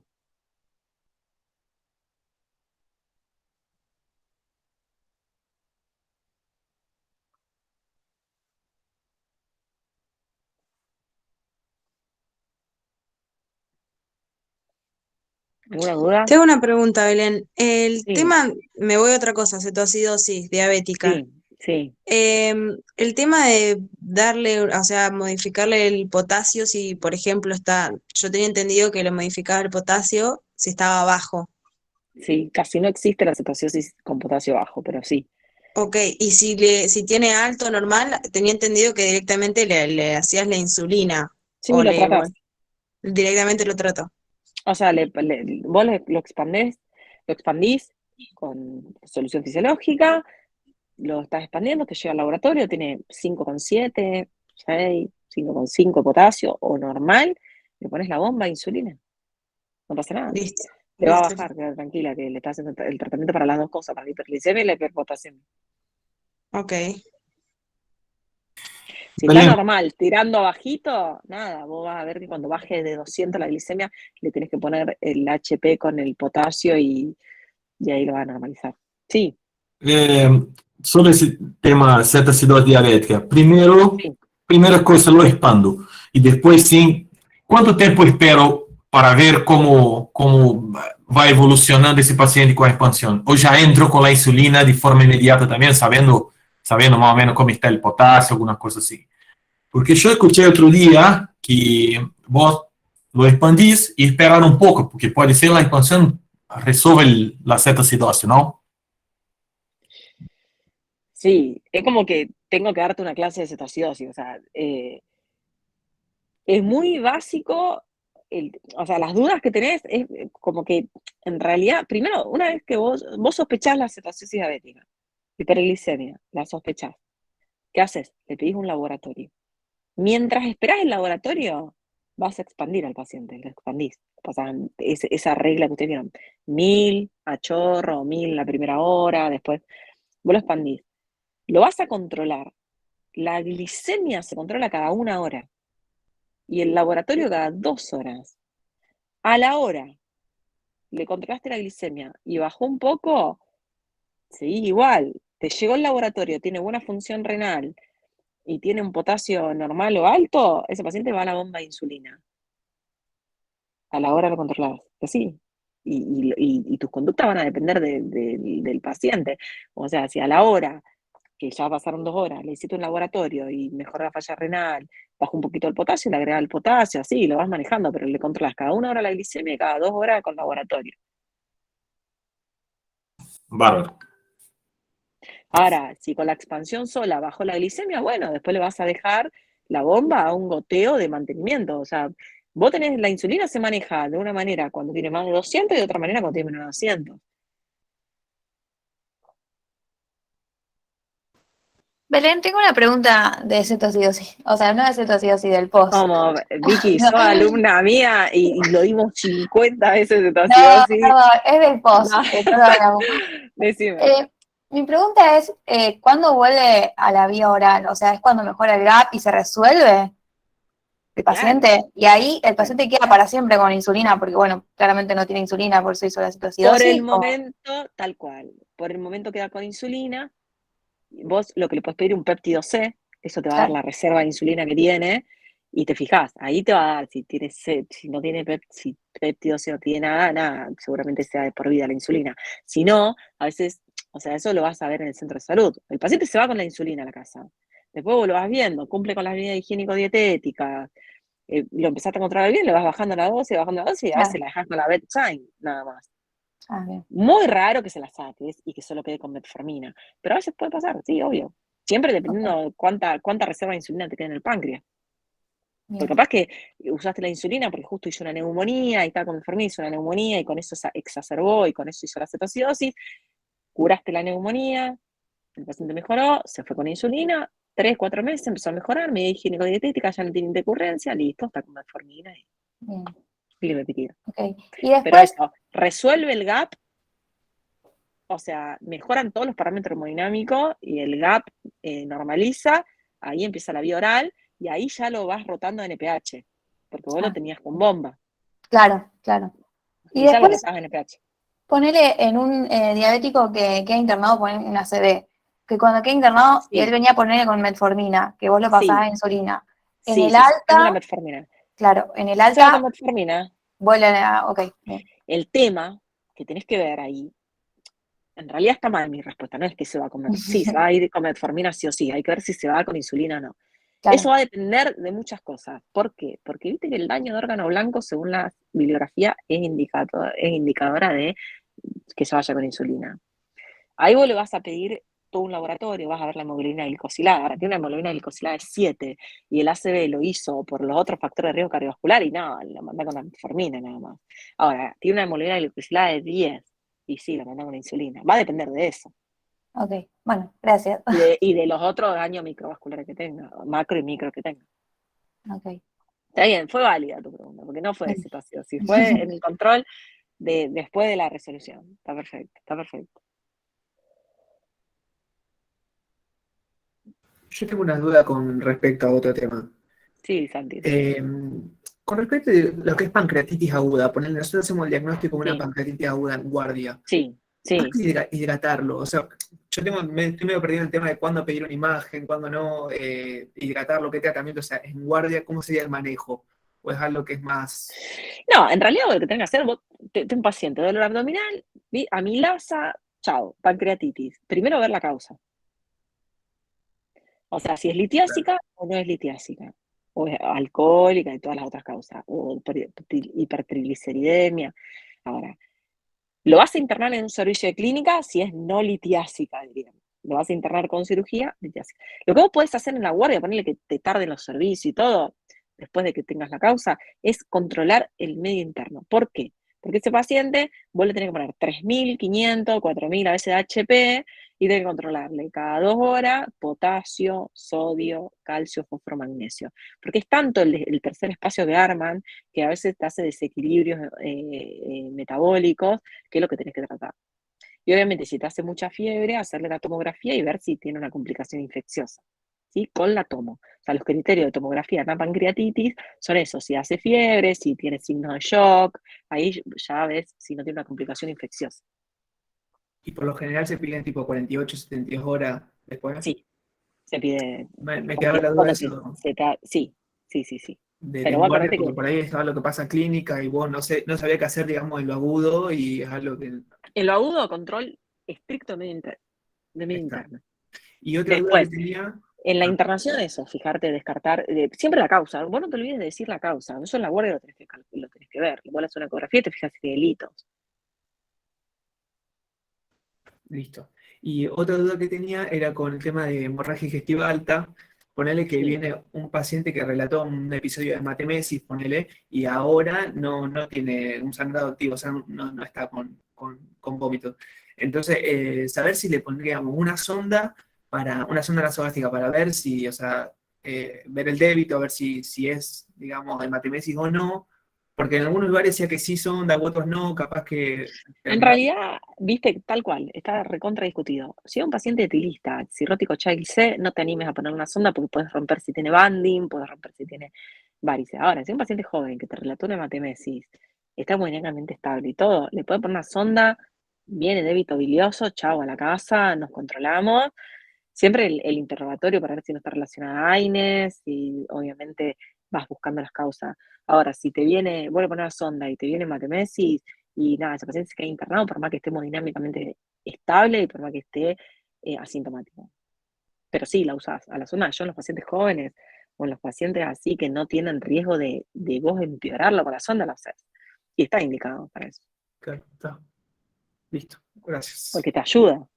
¿Alguna duda? Tengo una pregunta, Belén. El Sí, tema, me voy a otra cosa, cetoacidosis diabética. sí, sí. El tema de darle, o sea, modificarle el potasio, si por ejemplo yo tenía entendido que le modificaba el potasio si estaba bajo. Sí, casi no existe la cetoacidosis con potasio bajo, pero sí. Ok, y si tiene alto normal, tenía entendido que directamente le hacías la insulina, Sí, o lo bueno, tratás. directamente lo trato. O sea, vos lo expandís con solución fisiológica, lo estás expandiendo, te llega al laboratorio, tiene 5,7, 6, 5,5 potasio o normal, le pones la bomba de insulina, no pasa nada. Listo, Te va a listo. bajar, queda tranquila, que le estás haciendo el tratamiento para las dos cosas, para la hiperglicemia y la hiperpotasemia. Ok, Si está Belén, normal, tirando bajito, nada, vos vas a ver que cuando baje de 200 la glicemia, le tenés que poner el HP con el potasio y ahí lo va a normalizar. Sí, eh, sobre ese tema cetoacidosis diabética, primero, sí. primera cosa lo expando y después sí, ¿cuánto tiempo espero para ver cómo va evolucionando ese paciente con la expansión? O ya entro con la insulina de forma inmediata también, sabiendo más o menos cómo está el potasio, alguna cosa así. Porque yo escuché otro día que vos lo expandís y esperar un poco, porque puede ser la expansión resuelve la cetoacidosis, ¿no? Sí, es como que tengo que darte una clase de cetoacidosis, o sea, es muy básico, o sea, las dudas que tenés es como que en realidad, primero, una vez que vos sospechás la cetoacidosis diabética, hiperglicemia, la sospechás, ¿qué haces? Le pedís un laboratorio. Mientras esperás el laboratorio, vas a expandir al paciente, lo expandís. Pasan esa regla que ustedes vieron, 1000 a chorro, 1000 la primera hora, después vos lo expandís. Lo vas a controlar. La glicemia se controla cada 1 hora y el laboratorio cada 2 horas. A la hora le controlaste la glicemia y bajó un poco, seguí igual. Te llegó el laboratorio, tiene buena función renal y tiene un potasio normal o alto, ese paciente va a la bomba de insulina. A la hora lo controlas, así. Y tus conductas van a depender del paciente. O sea, si a la hora, que ya pasaron 2 horas, le hiciste un laboratorio y mejora la falla renal, baja un poquito el potasio, le agrega el potasio, así, lo vas manejando, pero le controlas cada 1 hora la glicemia y cada 2 horas con laboratorio. Bárbaro. Ahora, si con la expansión sola bajó la glicemia, bueno, después le vas a dejar la bomba a un goteo de mantenimiento. O sea, vos tenés, la insulina se maneja de una manera cuando tiene más de 200 y de otra manera cuando tiene menos de 200. Belén, tengo una pregunta de cetoacidosis, o sea, no de cetoacidosis, del post. Como, Vicky, No, sos alumna mía y lo dimos 50 veces de no, cetoacidosis. perdón, es del post, No. perdóname. Decime. Mi pregunta es, ¿cuándo vuelve a la vía oral? O sea, ¿es cuando mejora el gap y se resuelve el Claro, paciente? Y ahí el claro. paciente queda para siempre con insulina, porque bueno, claramente no tiene insulina, por eso hizo la Por el cetoacidosis. momento, tal cual. Por el momento queda con insulina. Vos lo que le puedes pedir un péptido C, eso te va a dar Claro, la reserva de insulina que tiene, y te fijás, ahí te va a dar, si tiene C, si no tiene si péptido C no tiene nada, seguramente sea de por vida la insulina. Si no, a veces, o sea, eso lo vas a ver en el centro de salud. El paciente se va con la insulina a la casa. Después vos lo vas viendo, cumple con las medidas higiénico-dietéticas, lo empezaste a controlar bien, le vas bajando la dosis, y a veces claro. la dejás con la bedtime, nada más. Ah, bien. Muy raro que se la saques y que solo quede con metformina, pero a veces puede pasar, sí, obvio. Siempre Ok, dependiendo de cuánta reserva de insulina te queda en el páncreas. Porque bien. capaz que usaste la insulina porque justo hizo una neumonía y estaba con metformina, hizo una neumonía y con eso se exacerbó y con eso hizo la cetoacidosis, curaste la neumonía, el paciente mejoró, se fue con insulina, 3, 4 meses empezó a mejorar, medida higiénico-dietética, ya no tiene intercurrencia, listo, está con metformina Bien. y clomipirida. Ok. Y Pero después, eso, resuelve el gap. O sea, mejoran todos los parámetros hemodinámicos y el gap normaliza, ahí empieza la vía oral y ahí ya lo vas rotando en NPH, porque vos lo ah, tenías con bomba claro, claro. Y y ya lo después, rotabas en NPH. ponele en un diabético que queda internado por una CD, que cuando queda internado, él Sí, venía a ponerle con metformina, que vos lo pasabas sí, a insulina. En sí, el se suspende la alta, metformina. claro, en el Se va con alta, metformina. vuelve a, ok, bien. El tema que tenés que ver ahí, en realidad está mal mi respuesta, no es que se va a comer, sí, se va a ir con metformina sí o sí, hay que ver si se va con insulina o no. Claro. Eso va a depender de muchas cosas. ¿Por qué? Porque viste que el daño de órgano blanco, según la bibliografía, es indicadora de que se vaya con insulina. Ahí vos le vas a pedir todo un laboratorio, vas a ver la hemoglobina glicosilada. Ahora tiene una hemoglobina glicosilada de 7 y el ACV lo hizo por los otros factores de riesgo cardiovascular y no, la manda con la metformina nada más. Ahora, tiene una hemoglobina glicosilada de 10 y sí, la manda con la insulina. Va a depender de eso. Ok, bueno, gracias. Y de los otros daños microvasculares que tenga, macro y micro que tenga. Ok. Está bien, fue válida tu pregunta, porque no fue situación, si fue en el control después de la resolución. Está perfecto, está perfecto. Yo tengo una duda con respecto a otro tema. Sí, Santi. Con respecto a lo que es pancreatitis aguda, ponerle, nosotros hacemos el diagnóstico de una Sí. pancreatitis aguda en guardia. Sí, sí. Más que hidratarlo, o sea, yo estoy medio perdido en el tema de cuándo pedir una imagen, cuándo no, hidratarlo, qué tratamiento, o sea, en guardia, ¿cómo sería el manejo? ¿O es algo que es más...? No, en realidad lo que tenés que hacer, vos, un paciente, dolor abdominal, amilasa, chao, pancreatitis. Primero ver la causa. O sea, si es litiásica o no es litiásica. O es alcohólica y todas las otras causas. O hipertrigliceridemia. Ahora, lo vas a internar en un servicio de clínica si es no litiásica, diríamos. Lo vas a internar con cirugía litiásica. Lo que vos podés hacer en la guardia, ponerle que te tarden los servicios y todo, después de que tengas la causa, es controlar el medio interno. ¿Por qué? Porque ese paciente, vos le tenés que poner 3.500, 4.000 a veces de HP, y tenés que controlarle cada 2 horas potasio, sodio, calcio, fósforo, magnesio. Porque es tanto el tercer espacio que arman que a veces te hace desequilibrios metabólicos, que es lo que tenés que tratar. Y obviamente, si te hace mucha fiebre, hacerle la tomografía y ver si tiene una complicación infecciosa, ¿sí? Con la tomo. O sea, los criterios de tomografía de la pancreatitis son esos: si hace fiebre, si tiene signos de shock, ahí ya ves si no tiene una complicación infecciosa. Y por lo general se piden tipo 48, 72 horas después. Sí, se pide. Me quedaba la duda de eso. Sí. De Pero vos guardia, acordate porque que por ahí estaba lo que pasa en clínica y vos no sabía qué hacer, digamos, en lo agudo y es algo que en lo agudo, control estricto de medio está. interno. Y otra duda que Después, tenía, en la internación, eso, fijarte, descartar, siempre la causa. Vos no te olvides de decir la causa. Eso en la guardia lo tenés que ver. Vos le haces una ecografía y te fijas si tiene delitos. listo. Y otra duda que tenía era con el tema de hemorragia digestiva alta. Ponele que Sí. viene un paciente que relató un episodio de hematemesis, ponele, y ahora no tiene un sangrado activo, o sea, no está con vómitos. Entonces, saber si le pondríamos una sonda nasogástrica para ver si, o sea, ver el débito, ver si es, digamos, hematemesis o no, porque en algunos lugares decía que sí sonda, u otros no, capaz que... En realidad, viste, tal cual, está recontra discutido. Si es un paciente etilista, cirrótico Child C, no te animes a poner una sonda porque puedes romper si tiene banding, puedes romper si tiene varices. Ahora, si es un paciente joven que te relató una hematemesis, está hemodinámicamente estable y todo, le puedes poner una sonda, viene débito bilioso, chau, a la casa, nos controlamos. Siempre el interrogatorio para ver si no está relacionada a AINES y obviamente vas buscando las causas. Ahora, si te viene, vuelvo a poner la sonda y te viene hematemesis y nada, ese paciente se queda internado por más que esté hemodinámicamente estable y por más que esté asintomático. Pero sí, la usás. A la sonda, yo en los pacientes jóvenes o en los pacientes así que no tienen riesgo de vos empeorarlo con la sonda, la haces. Y está indicado para eso. Claro, está. Listo, gracias. Porque te ayuda.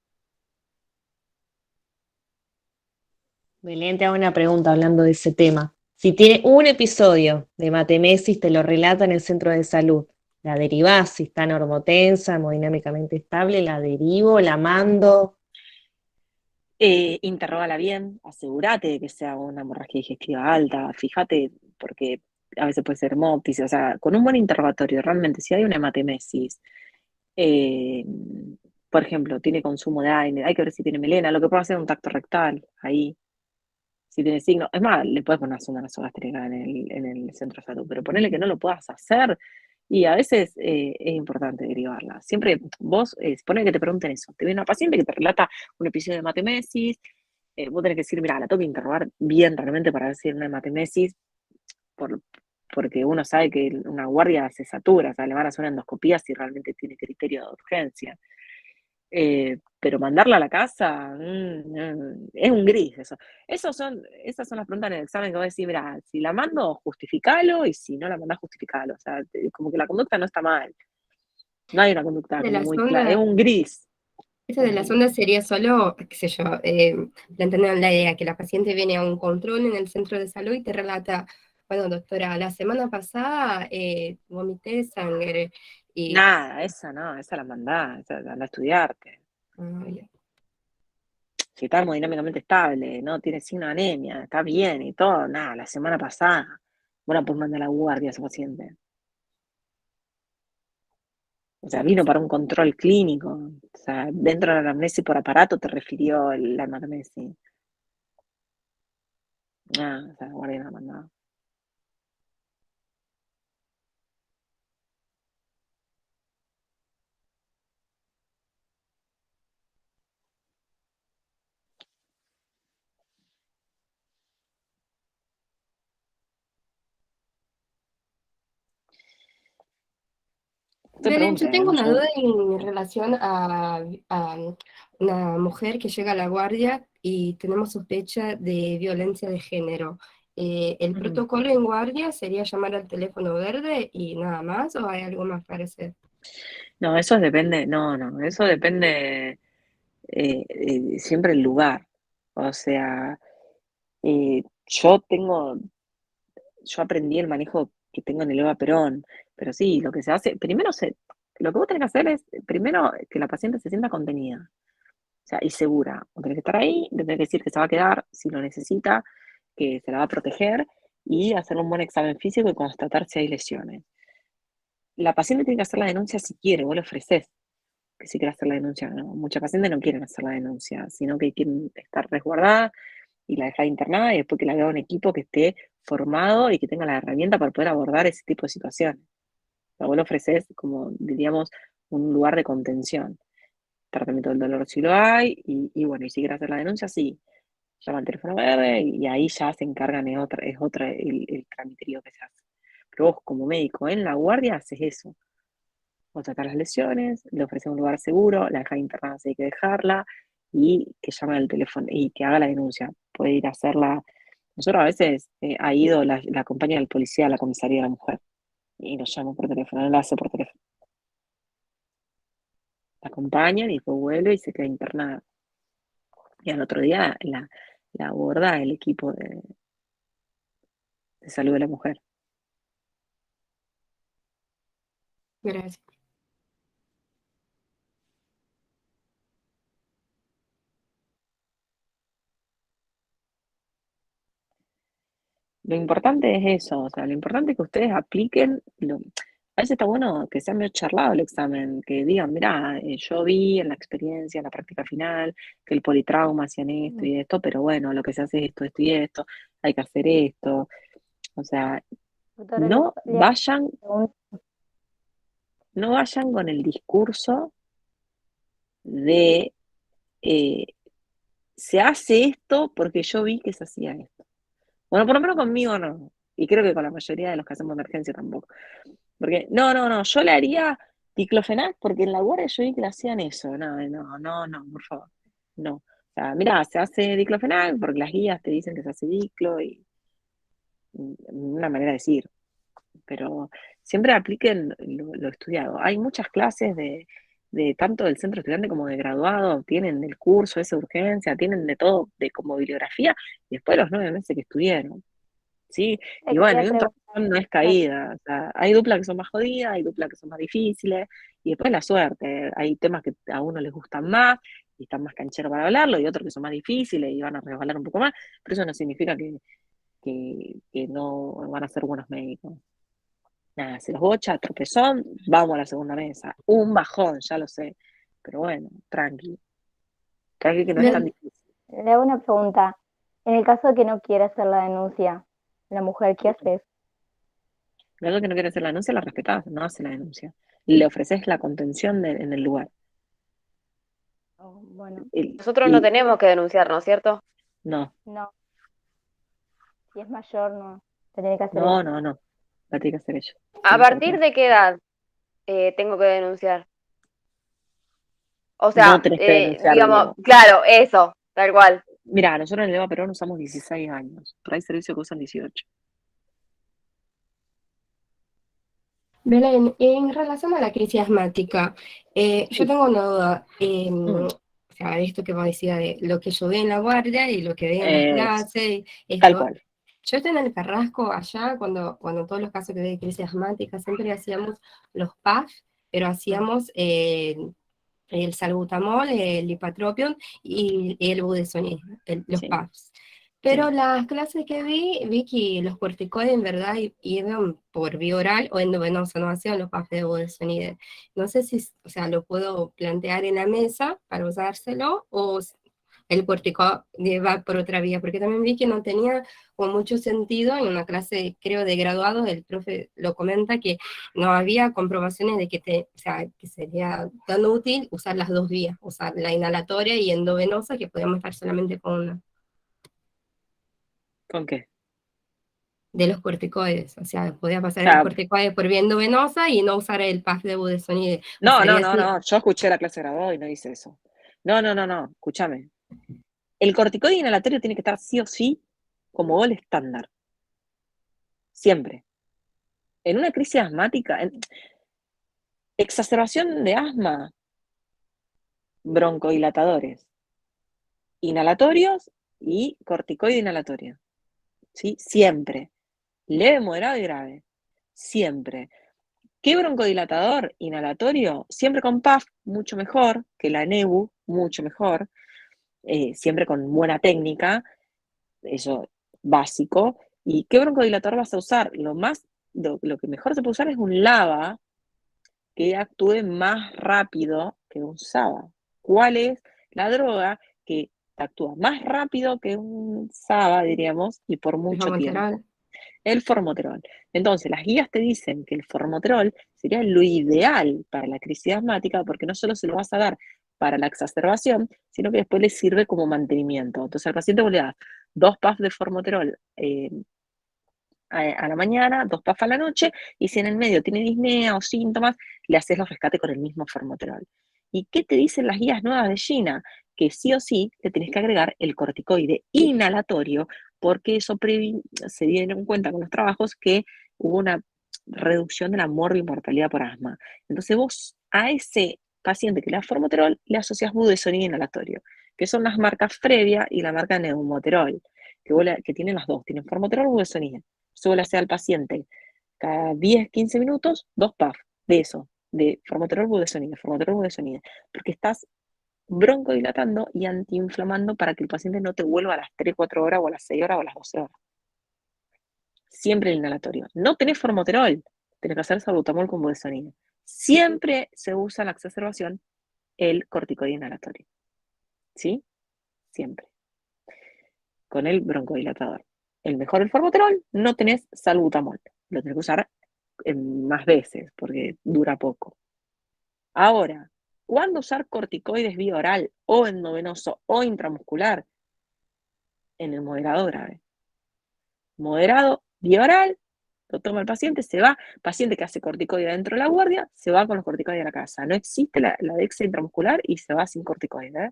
Belén, te hago una pregunta hablando de ese tema. Si tiene un episodio de hematemesis, te lo relata en el centro de salud, ¿la derivás? Si está normotensa, hemodinámicamente estable, ¿la derivo, la mando? Interrógala bien, asegúrate de que sea una hemorragia digestiva alta, fíjate, porque a veces puede ser hemoptisis, o sea, con un buen interrogatorio, realmente, si hay una hematemesis, por ejemplo, tiene consumo de AINE, hay que ver si tiene melena, lo que puede hacer un tacto rectal, ahí, si tiene signo, es más, le puedes poner una sonda nasogástrica en el centro de salud, pero ponerle que no lo puedas hacer, y a veces es importante derivarla. Siempre vos, ponele que te pregunten eso, te viene una paciente que te relata un episodio de hematemesis, vos tenés que decir, mira, la tengo que interrogar bien realmente para ver si es una hematemesis, porque uno sabe que una guardia se satura, o sea, le van a hacer una endoscopía si realmente tiene criterio de urgencia. Pero mandarla a la casa, es un gris eso. Esas son las preguntas en el examen que vos decís, mira, si la mando, justificalo, y si no la mandás, justificalo. O sea, como que la conducta no está mal. No hay una conducta De como la muy clara, es sonda, un gris. eso de la sonda sería solo, qué sé yo, planteando la idea que la paciente viene a un control en el centro de salud y te relata, bueno, doctora, la semana pasada vomité sangre y... Nada, esa no, esa la mandás, esa anda a estudiarte. Ya. Si está hemodinámicamente estable, no tiene signo de anemia, está bien y todo, nada, la semana pasada, bueno, pues manda a la guardia a ese paciente. O sea, vino para un control clínico. O sea, dentro de la anamnesis por aparato te refirió la anamnesis. Ah, o sea, la guardia no la mandaba. Usted Belén, pregunte, yo tengo una yo, duda en relación a una mujer que llega a la guardia y tenemos sospecha de violencia de género. ¿El protocolo en guardia sería llamar al teléfono verde y nada más o hay algo más para hacer? no, eso depende, no, eso depende siempre el lugar. O sea, yo aprendí el manejo que tengo en el Eva Perón, pero sí, lo que se hace, lo que vos tenés que hacer es, primero, que la paciente se sienta contenida. O sea, y segura. O tenés que estar ahí, le tenés que decir que se va a quedar si lo necesita, que se la va a proteger y hacer un buen examen físico y constatar si hay lesiones. La paciente tiene que hacer la denuncia si quiere, vos le ofreces que si quiere hacer la denuncia. No, muchas pacientes no quieren hacer la denuncia, sino que quieren estar resguardada y la dejar internada y después que la vea un equipo que esté formado y que tenga la herramienta para poder abordar ese tipo de situaciones. O sea, vos le ofreces, como diríamos, un lugar de contención. Tratamiento del dolor si lo hay, y bueno, y si quiere hacer la denuncia, sí, llama al teléfono verde y ahí ya se encargan, es otra el tramiterío que se hace. Pero vos como médico en la guardia haces eso. Vos tratás las lesiones, le ofreces un lugar seguro, la dejas internada si hay que dejarla, y que llame al teléfono y que haga la denuncia. Puede ir a hacerla. Nosotros a veces ha ido la compañía del policía a la comisaría de la mujer y nos llama por teléfono, no la hace por teléfono. La acompañan y después vuelve y se queda internada. Y al otro día la aborda el equipo de salud de la mujer. Gracias. Lo importante es eso, o sea, lo importante es que ustedes apliquen, a veces está bueno que sea medio charlado el examen, que digan, mira, yo vi en la experiencia, en la práctica final, que el politrauma hacían esto y esto, pero bueno, lo que se hace es esto, esto y esto, hay que hacer esto. O sea, Doctora, no le vayan, pregunto, no vayan con el discurso de eh, se hace esto porque yo vi que se hacía esto. Bueno, por lo menos conmigo no. Y creo que con la mayoría de los que hacemos emergencia tampoco. Porque, no, yo le haría diclofenac porque en la guardia yo vi que le hacían eso. No, por favor. No. O sea, mira, se hace diclofenac porque las guías te dicen que se hace diclo y una manera de decir. Pero siempre apliquen lo estudiado. Hay muchas clases de tanto del centro estudiante como de graduado, tienen el curso, esa urgencia, tienen de todo, de como bibliografía, y después los 9 meses que estuvieron. ¿Sí? le Y bueno, quería y un preguntar, torneo no es caída, o sea, hay duplas que son más jodidas, hay duplas que son más difíciles, y después la suerte, hay temas que a uno les gustan más, y están más cancheros para hablarlo, y otros que son más difíciles y van a resbalar un poco más, pero eso no significa que no van a ser buenos médicos. Nada, se los bocha, tropezón, vamos a la segunda mesa. Un bajón, ya lo sé, pero bueno, tranqui, tranqui que no es tan Bien, difícil. le hago una pregunta. En el caso de que no quiera hacer la denuncia, la mujer, ¿qué hace? Luego que no quiere hacer la denuncia, la respetás, no hace la denuncia. Le ofreces la contención en el lugar. Oh, bueno, Nosotros no tenemos que denunciar, ¿no es cierto? No, no, si es mayor no, tendría que hacer no, eso. no, no. la tiene que hacer ella. ¿A Sí, tal partir cual. de qué edad tengo que denunciar? O No sea, tenés que denunciar, digamos, digamos. claro, eso, tal cual. Mira, nosotros en el Eva Perón usamos 16 años, pero hay servicios que usan 18. Belén, en relación a la crisis asmática, yo Sí. tengo una duda. Mm, O sea, esto que vos decías de lo que yo veo en la guardia y lo que veo en las es clases, tal esto. cual. Yo estoy en el Carrasco allá, cuando todos los casos que de crisis asmática, siempre hacíamos los PAF, pero hacíamos el salbutamol, el ipratropium y el budesonide, los Sí, PAFs. Pero sí. las clases que vi que los corticoides en verdad iban por vía oral o endovenosa, no hacían los PAFs de budesonide. No sé si, o sea, lo puedo plantear en la mesa para usárselo o el corticoide va por otra vía, porque también vi que no tenía como mucho sentido en una clase, creo, de graduados, el profe lo comenta que no había comprobaciones de o sea, que sería tan útil usar las dos vías, usar la inhalatoria y endovenosa, que podíamos estar solamente con una, ¿Con qué? de los corticoides, o sea, podía O pasar el sea, corticoide por vía endovenosa y no usar el PAF de budesonide, o no, no, sería no, así. no. Yo escuché la clase grabada y no hice eso. No, no, no, no. Escúchame. El corticoide inhalatorio tiene que estar sí o sí como gol estándar. Siempre. En una crisis asmática, exacerbación de asma, broncodilatadores, inhalatorios y corticoide inhalatorio. ¿Sí? Siempre. Leve, moderado y grave. Siempre. ¿Qué broncodilatador inhalatorio? Siempre con PAF, mucho mejor que la NEBU, mucho mejor. Siempre con buena técnica, eso básico. ¿Y qué broncodilatador vas a usar? Lo que mejor se puede usar es un LABA que actúe más rápido que un SABA. ¿Cuál es la droga que actúa más rápido que un SABA, diríamos, y por mucho tiempo? El formoterol. Entonces, las guías te dicen que el formoterol sería lo ideal para la crisis asmática porque no solo se lo vas a dar para la exacerbación, sino que después le sirve como mantenimiento. Entonces, al paciente vos le das 2 puffs de formoterol a la mañana, 2 puffs a la noche, y si en el medio tiene disnea o síntomas, le haces los rescates con el mismo formoterol. ¿Y qué te dicen las guías nuevas de Gina? Que sí o sí le tenés que agregar el corticoide inhalatorio, porque eso se dieron cuenta con los trabajos que hubo una reducción de la mortalidad por asma. Entonces vos a ese paciente que le da formoterol le asocias budesonide inhalatorio, que son las marcas Frevia y la marca Neumoterol, que tienen las dos, tienen formoterol y budesonide. Suele hacer al paciente cada 10, 15 minutos, 2 puffs de eso, de formoterol, budesonide, porque estás broncodilatando y antiinflamando para que el paciente no te vuelva a las 3, 4 horas o a las 6 horas o a las 12 horas. Siempre el inhalatorio. No tenés formoterol, tenés que hacer salbutamol con budesonide. Siempre se usa en la exacerbación el corticoide inhalatorio. ¿Sí? Siempre. Con el broncodilatador. El mejor el formoterol, no tenés salbutamol. Lo tenés que usar más veces porque dura poco. Ahora, ¿cuándo usar corticoides vía oral o endovenoso o intramuscular? En el moderado grave. Moderado, vía oral, lo toma el paciente, se va, paciente que hace corticoide dentro de la guardia, se va con los corticoides a la casa. No existe la dexa intramuscular y se va sin corticoide. ¿eh?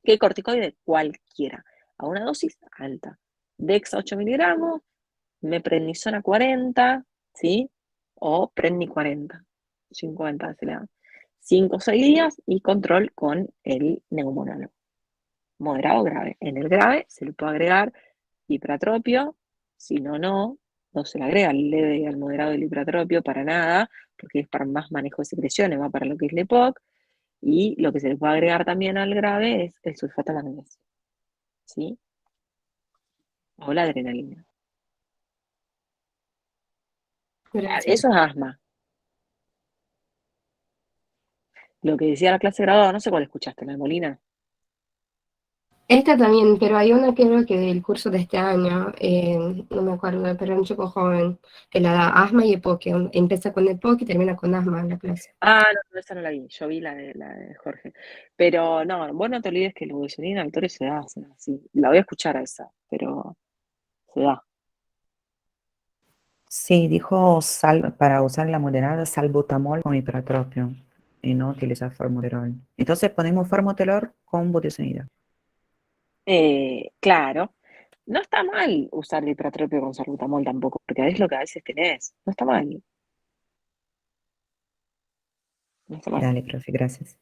¿Qué corticoide? Cualquiera, a una dosis alta. Dexa 8 miligramos, meprednisona 40, ¿sí? O predni 40, 50 se le da. 5 o 6 días y control con el neumonólogo. Moderado o grave. En el grave se le puede agregar hipratropio, si no, no se le agrega al leve y al moderado del hipratropio para nada, porque es para más manejo de secreciones, va para lo que es el EPOC, y lo que se le puede agregar también al grave es el sulfato de magnesio, ¿sí? O la adrenalina. Gracias. Eso es asma. Lo que decía la clase graduada, no sé cuál escuchaste, la de Molina. Esta también, pero hay una que creo que del curso de este año, no me acuerdo, pero un chico joven que la da asma y EPOC, que empieza con EPOC y termina con asma en la clase. Ah, no, esa no la vi, yo vi la de Jorge. Pero no, vos no te olvides que el budesonide inhalatorio se da, sí. La voy a escuchar a esa, pero se da. Sí, dijo para usar la moderada salbutamol con ipratropium y no utilizar formoterol. Entonces ponemos formoterol con budesonida. Claro, no está mal usar el ipratropio con salbutamol tampoco, porque es lo que a veces tenés. No está mal, no está mal. Dale, profe, gracias.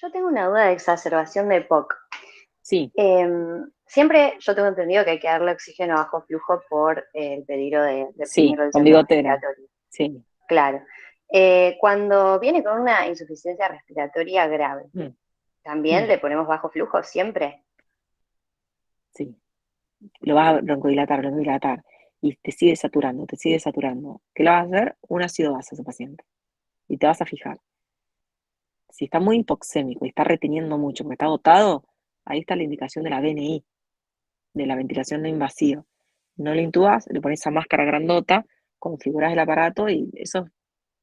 Yo tengo una duda de exacerbación de POC. Sí, Siempre yo tengo entendido que hay que darle oxígeno a bajo flujo por el peligro de sí, deprimirlo el con centro bigotera. respiratorio. Sí. Claro. Cuando viene con una insuficiencia respiratoria grave, ¿también le ponemos bajo flujo siempre? Sí. Lo vas a broncodilatar. Y te sigue saturando. ¿Qué le vas a hacer? Un ácido base a ese paciente. Y te vas a fijar. Si está muy hipoxémico y está reteniendo mucho, porque está agotado, ahí está la indicación de la VNI, de la ventilación no invasiva. No le intubas, le pones esa máscara grandota, configuras el aparato y eso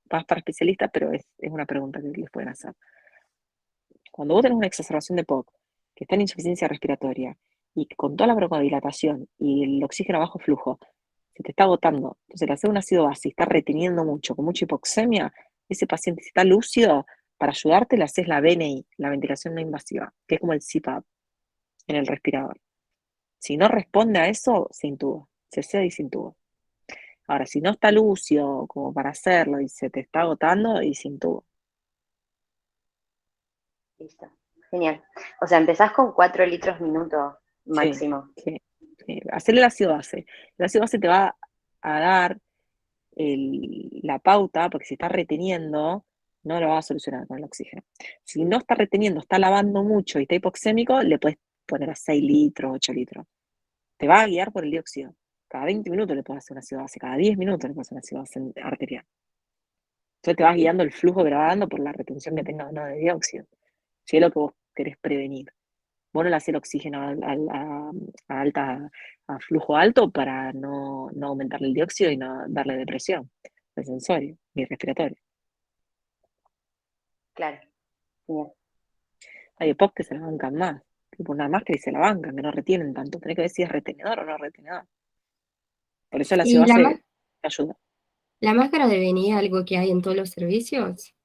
vas para especialistas, pero es una pregunta que les pueden hacer. Cuando vos tenés una exacerbación de POC, que está en insuficiencia respiratoria, y que con toda la broncodilatación y el oxígeno a bajo flujo, se te está agotando, entonces le haces un ácido base y está reteniendo mucho, con mucha hipoxemia, ese paciente, si está lúcido, para ayudarte le haces la VNI, la ventilación no invasiva, que es como el CPAP en el respirador. Si no responde a eso, se intuba, se cede y se intuba. Ahora, si no está lúcido como para hacerlo y se te está agotando, y se intuba. Listo. Genial. O sea, empezás con 4 litros minuto Sí, máximo. sí. Hacerle el ácido base. El ácido base te va a dar la pauta, porque si está reteniendo, no lo va a solucionar con el oxígeno. Si no está reteniendo, está lavando mucho y está hipoxémico, le puedes poner a 6 litros, 8 litros. Te va a guiar por el dióxido. Cada 20 minutos le puedes hacer un ácido base, cada 10 minutos le puedes hacer un ácido base arterial. Entonces te vas guiando el flujo que va dando por la retención que tenga o no de dióxido. Si es lo que vos querés prevenir. Vos no le hacés el oxígeno a flujo alto para no aumentarle el dióxido y no darle depresión de sensorio ni respiratorio. Claro. Genial. Hay EPOC que se la bancan más, tipo una máscara y se la bancan, que no retienen tanto. Tenés que ver si es retenedor o no retenedor. Por eso el ácido ¿Y base te ayuda. la máscara de venir algo que hay en todos los servicios?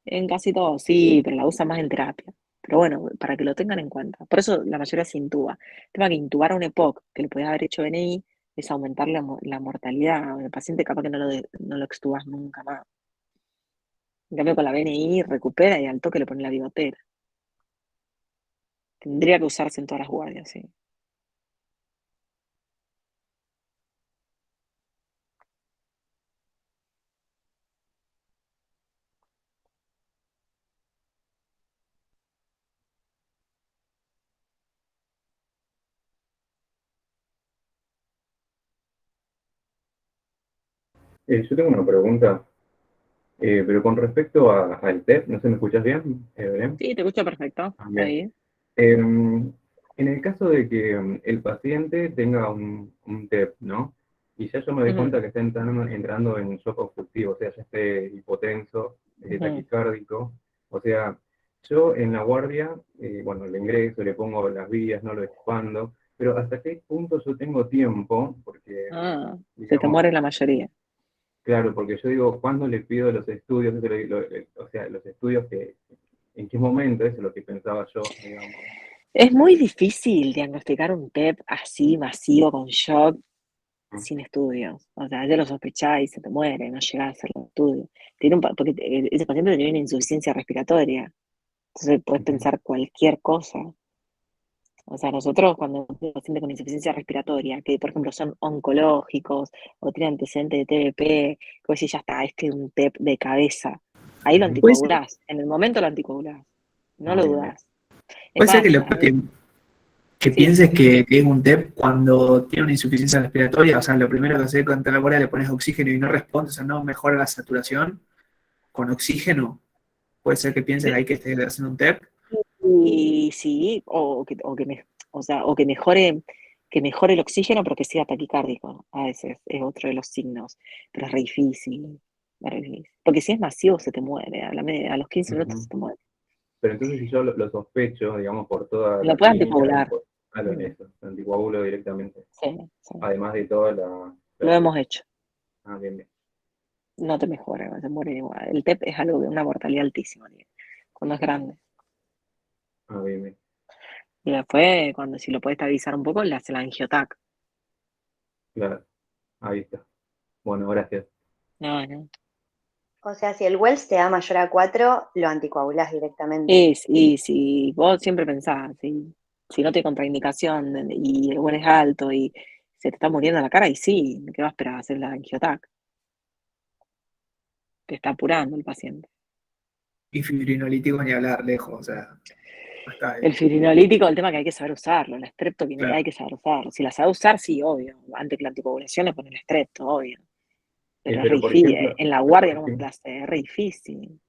En casi todo, sí, pero la usa más en terapia. Pero bueno, para que lo tengan en cuenta. Por eso la mayoría se intuba. El tema que intubar a un EPOC, que le podías haber hecho VNI, es aumentar la mortalidad. El paciente capaz que no lo extubas nunca más. En cambio, con la VNI recupera y al toque le pone la bigotera. Tendría que usarse en todas las guardias, sí. Yo tengo una pregunta, pero con respecto al TEP, no sé, ¿me escuchas bien, Belén? Sí, te escucho perfecto. Bien. Ahí. En el caso de que el paciente tenga un TEP, ¿no? Y ya yo me doy cuenta que está entrando en shock obstructivo, o sea, ya esté hipotenso, taquicárdico. O sea, yo en la guardia, bueno, le ingreso, le pongo las vías, no lo expando, pero ¿hasta qué punto yo tengo tiempo? Porque, Se te digamos, muere la mayoría. claro, porque yo digo, ¿cuándo le pido los estudios? O sea, los estudios que, ¿en qué momento? Eso es lo que pensaba yo, digamos. Es muy difícil diagnosticar un TEP así masivo con shock sin estudios. O sea, ya lo sospechás y se te muere, no llegás a hacer los estudios. Porque ese paciente tiene una insuficiencia respiratoria. Entonces puedes pensar cualquier cosa. O sea, nosotros cuando tenemos pacientes con insuficiencia respiratoria, que por ejemplo son oncológicos o tienen antecedentes de TBP, que vos decís, ya está, este es un TEP de cabeza. Ahí lo Puede ser, anticoagulás, en el momento lo anticoagulás, no lo bien. dudás. Es puede ser más, que sí, pienses que es un TEP cuando tiene una insuficiencia respiratoria, o sea, lo primero que haces contra la guardia le pones oxígeno y no responde, o sea, no mejora la saturación con oxígeno. Puede ser que pienses ahí que estés haciendo un TEP. y sí, o que mejore el oxígeno, pero que sea taquicárdico. A veces es otro de los signos, pero es re difícil. Porque si es masivo se te muere, a los 15 minutos se te muere. Pero entonces si yo lo sospecho, digamos, por toda Lo la puedes clínica, anticoagular. Eso, anticoagulo directamente. Sí, sí. Además de toda Lo hemos hecho. Ah, bien, bien. No te mejora, se muere igual. El TEP es algo de una mortalidad altísima, tío, cuando es grande. Ah, bien, bien. Y después, cuando si lo puedes estabilizar un poco, le hace la angiotac. Claro, ahí está. Bueno, gracias. No, no. O sea, si el Wells te da mayor a 4, lo anticoagulás directamente. Y si vos siempre pensás, si no te contraindicación y el Wells es alto y se te está muriendo la cara, y sí, ¿qué vas a esperar a hacer la angiotac? Te está apurando el paciente. Y fibrinolítico ni hablar, lejos, o sea, hasta ahí. El fibrinolítico, el tema que hay que saber usarlo, la streptokinase hay Claro. que saber usarlo. Si la sabes usar, sí, obvio. Antes que la anticoagulación le ponen el strepto, obvio. Pero es re Pero por difícil, ejemplo, en la guardia como clase, es re difícil.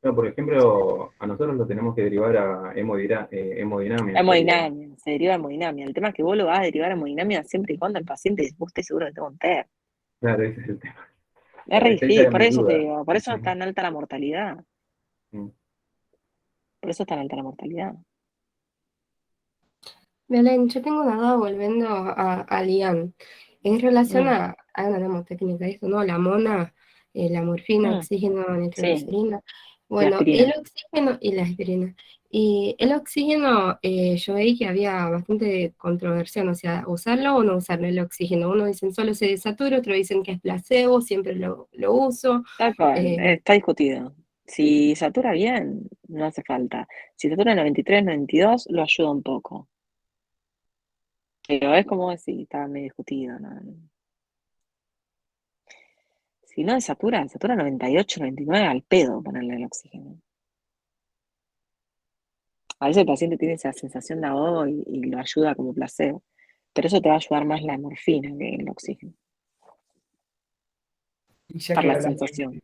no, por ejemplo, a nosotros lo tenemos que derivar a hemodinamia. Hemodinamia, se deriva a hemodinamia. El tema es que vos lo vas a derivar a hemodinamia siempre y cuando el paciente, vos estés seguro que tengo un TER. Claro, ese es el tema. Es re Esa difícil, era por mi eso te duda. digo, por eso es tan alta la mortalidad. Mm. Por eso es tan alta la mortalidad. Belén, yo tengo una duda volviendo a Lian. En relación a una mnemotécnica, esto, ¿no? La mona, la morfina, oxígeno, nitroglicerina. Bueno, el aspirina. oxígeno y la aspirina. Y el oxígeno, yo veí que había bastante controversión, o sea, usarlo o no usarlo el oxígeno. Uno dicen solo se desatura, otro dicen que es placebo, siempre lo uso. Tal cual, está discutido. Si satura bien, no hace falta. Si satura en 93, 92, lo ayuda un poco. Pero es como decir, está medio discutido, ¿no? Si no satura 98, 99 al pedo ponerle el oxígeno. A veces el paciente tiene esa sensación de ahogo y lo ayuda como placebo. Pero eso te va a ayudar más la morfina que el oxígeno. Y ya Para que la hablamos sensación.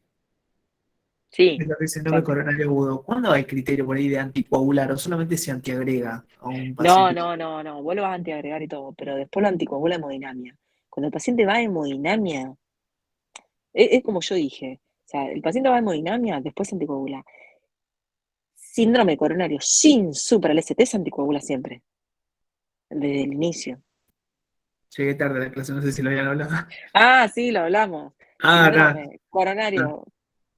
Sí. de lo que es síndrome coronario agudo, ¿cuándo hay criterio por ahí de anticoagular o solamente se antiagrega a un paciente? No. Vos lo vas a antiagregar y todo, pero después lo anticoagula hemodinamia. Cuando el paciente va a hemodinamia, es como yo dije. O sea, el paciente va a hemodinamia, después se anticoagula. Síndrome coronario sin supra, el ST se anticoagula siempre. Desde el inicio. Llegué tarde a la clase, no sé si lo habían hablado. Ah, sí, lo hablamos. Ah, acá. Síndrome coronario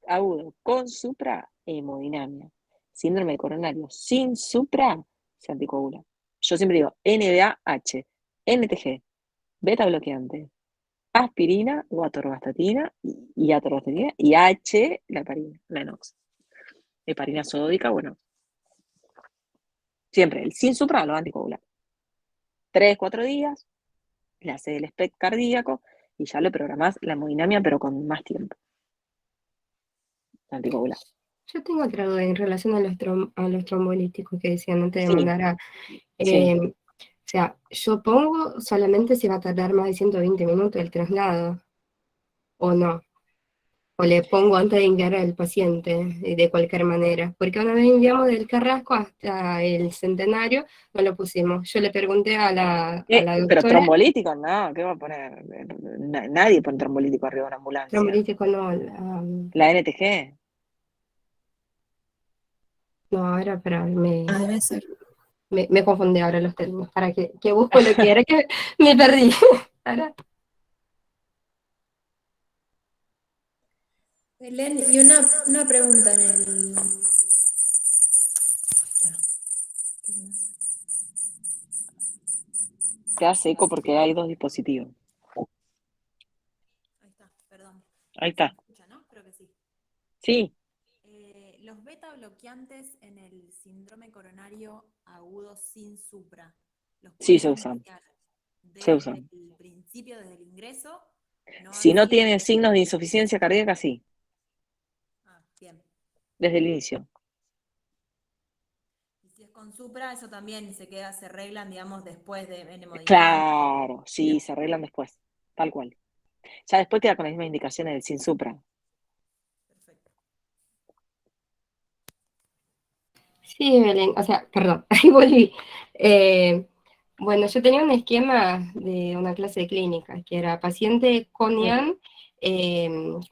agudo con supra, hemodinamia. Síndrome coronario sin supra, se anticoagula. Yo siempre digo NDAH, NTG, beta bloqueante, aspirina o atorvastatina y atorvastatina y H, la heparina, la enox. Heparina sódica, bueno. Siempre, el sin supra lo anticoagula. 3, 4 días, le hace el SPECT cardíaco y ya le programás la hemodinamia, pero con más tiempo. Anticoagula. Yo tengo otra duda en relación a los trombolíticos que decían antes de Sí. mandar a... O sea, yo pongo solamente si va a tardar más de 120 minutos el traslado, o no. O le pongo antes de enviar al paciente, de cualquier manera. Porque una vez enviamos del Carrasco hasta el Centenario, no lo pusimos. Yo le pregunté a la Pero doctora... trombolítico, no, ¿qué va a poner? Nadie pone trombolítico arriba de una ambulancia. Trombolítico no, La NTG. no, ahora para debe ser. me confundí ahora los términos, para que busco lo que era, que me perdí. Ahora. Belén, y una pregunta en el... Te hace eco porque hay dos dispositivos. Ahí está, perdón. Ahí está. ¿Se escucha, no? Creo que sí. Sí. Los beta bloqueantes en el síndrome coronario agudo sin supra, ¿los Sí, se podemos usan. iniciar Se desde usan. el principio, desde el ingreso? Si no tiene signos de insuficiencia cardíaca, sí. Bien. Desde el inicio. Y si es con supra, eso también se arreglan, digamos, después de hemodinamia. Claro, sí, se arreglan después. Tal cual. Ya después queda con las mismas indicaciones del sin supra. Sí, Belén, o sea, perdón, ahí volví. Bueno, yo tenía un esquema de una clase de clínica, que era paciente con IAN,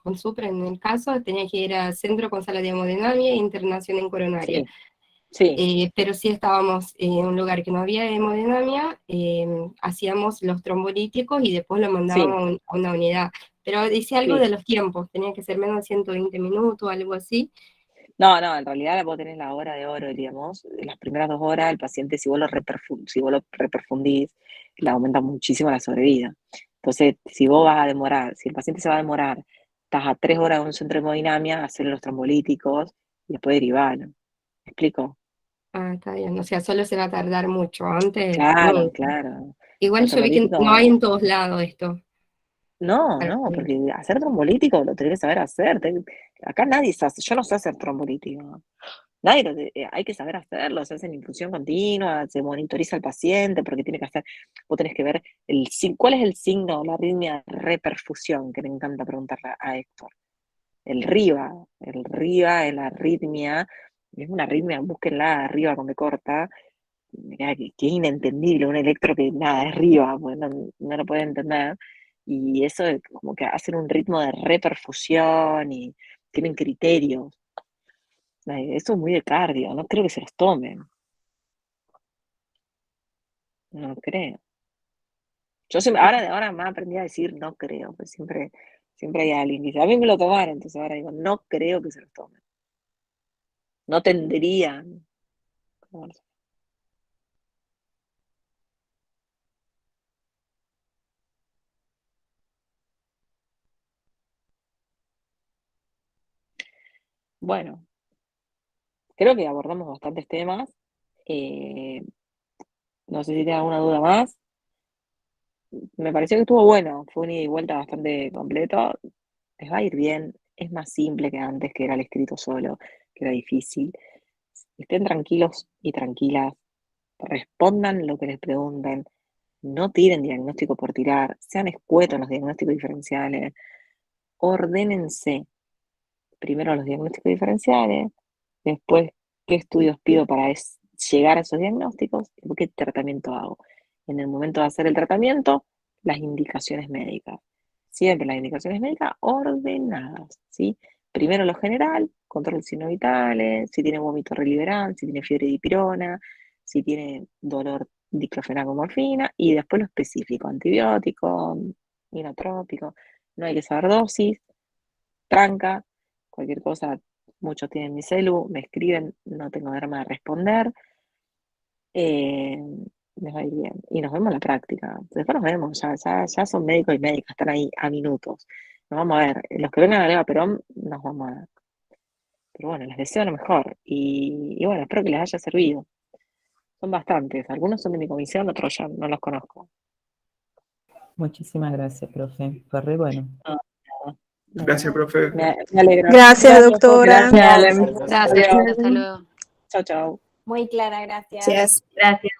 con supra en el caso, tenía que ir a centro con sala de hemodinamia e internación en coronaria. Sí. Sí, pero sí estábamos en un lugar que no había hemodinamia, hacíamos los trombolíticos y después lo sí. mandábamos a una unidad. Pero dice algo Sí. de los tiempos, tenía que ser menos de 120 minutos, algo así. No, en realidad vos tenés la hora de oro, diríamos. Las primeras 2 horas, el paciente, si vos lo reperfundís, le aumenta muchísimo la sobrevida. Entonces, si el paciente se va a demorar, estás a 3 horas de un centro de hemodinamia, hacer los trombolíticos y después derivarlo. ¿Me explico? Ah, está bien, o sea, solo se va a tardar mucho, antes Claro, nunca. claro. Igual Los yo vi que no hay trombolíticos, en todos lados esto. no, porque hacer trombolítico lo tenés que saber hacer. Acá nadie sabe, yo no sé hacer trombolítico. Hay que saber hacerlo, se hace en infusión continua, se monitoriza al paciente porque vos tenés que ver cuál es el signo, la arritmia de reperfusión, que me encanta preguntarle a Héctor. El RIVA es la arritmia, es una arritmia, búsquenla arriba con B corta, mirá, que es inentendible, un electro que nada, es RIVA, pues no lo puede entender, y eso es como que hacen un ritmo de reperfusión y tienen criterios. Eso es muy de cardio, no creo que se los tomen. No creo. Ahora me aprendí a decir no creo, pues siempre hay alguien que dice, a mí me lo tomaron, entonces ahora digo, no creo que se los tomen. No tendrían. Bueno, creo que abordamos bastantes temas. No sé si tienes alguna duda más. Me pareció que estuvo bueno, fue un ida y vuelta bastante completo. Les va a ir bien, es más simple que antes, que era el escrito solo, que era difícil. Estén tranquilos y tranquilas, respondan lo que les pregunten, no tiren diagnóstico por tirar, sean escuetos en los diagnósticos diferenciales, ordénense primero los diagnósticos diferenciales, después qué estudios pido para llegar a esos diagnósticos y qué tratamiento hago. En el momento de hacer el tratamiento, las indicaciones médicas. Siempre las indicaciones médicas ordenadas, ¿sí? Primero lo general, control de signos vitales, si tiene vómito reliberante, si tiene fiebre dipirona, si tiene dolor diclofenaco morfina, y después lo específico, antibiótico, inotrópico. No hay que saber dosis, tranca, cualquier cosa, muchos tienen mi celu, me escriben, no tengo drama de responder. Les va a ir bien. Y nos vemos en la práctica. Después nos vemos, ya son médicos y médicas, están ahí a minutos. Nos vamos a ver. Los que vengan a Leva Perón, nos vamos a ver. Pero bueno, les deseo lo mejor. Y bueno, espero que les haya servido. Son bastantes. Algunos son de mi comisión, otros ya no los conozco. Muchísimas gracias, profe. Fue re bueno. Gracias, profe. Me alegro. Gracias, doctora. Gracias, Ale. Gracias, hasta luego. Chao, chao. Muy clara, gracias. Gracias. Gracias.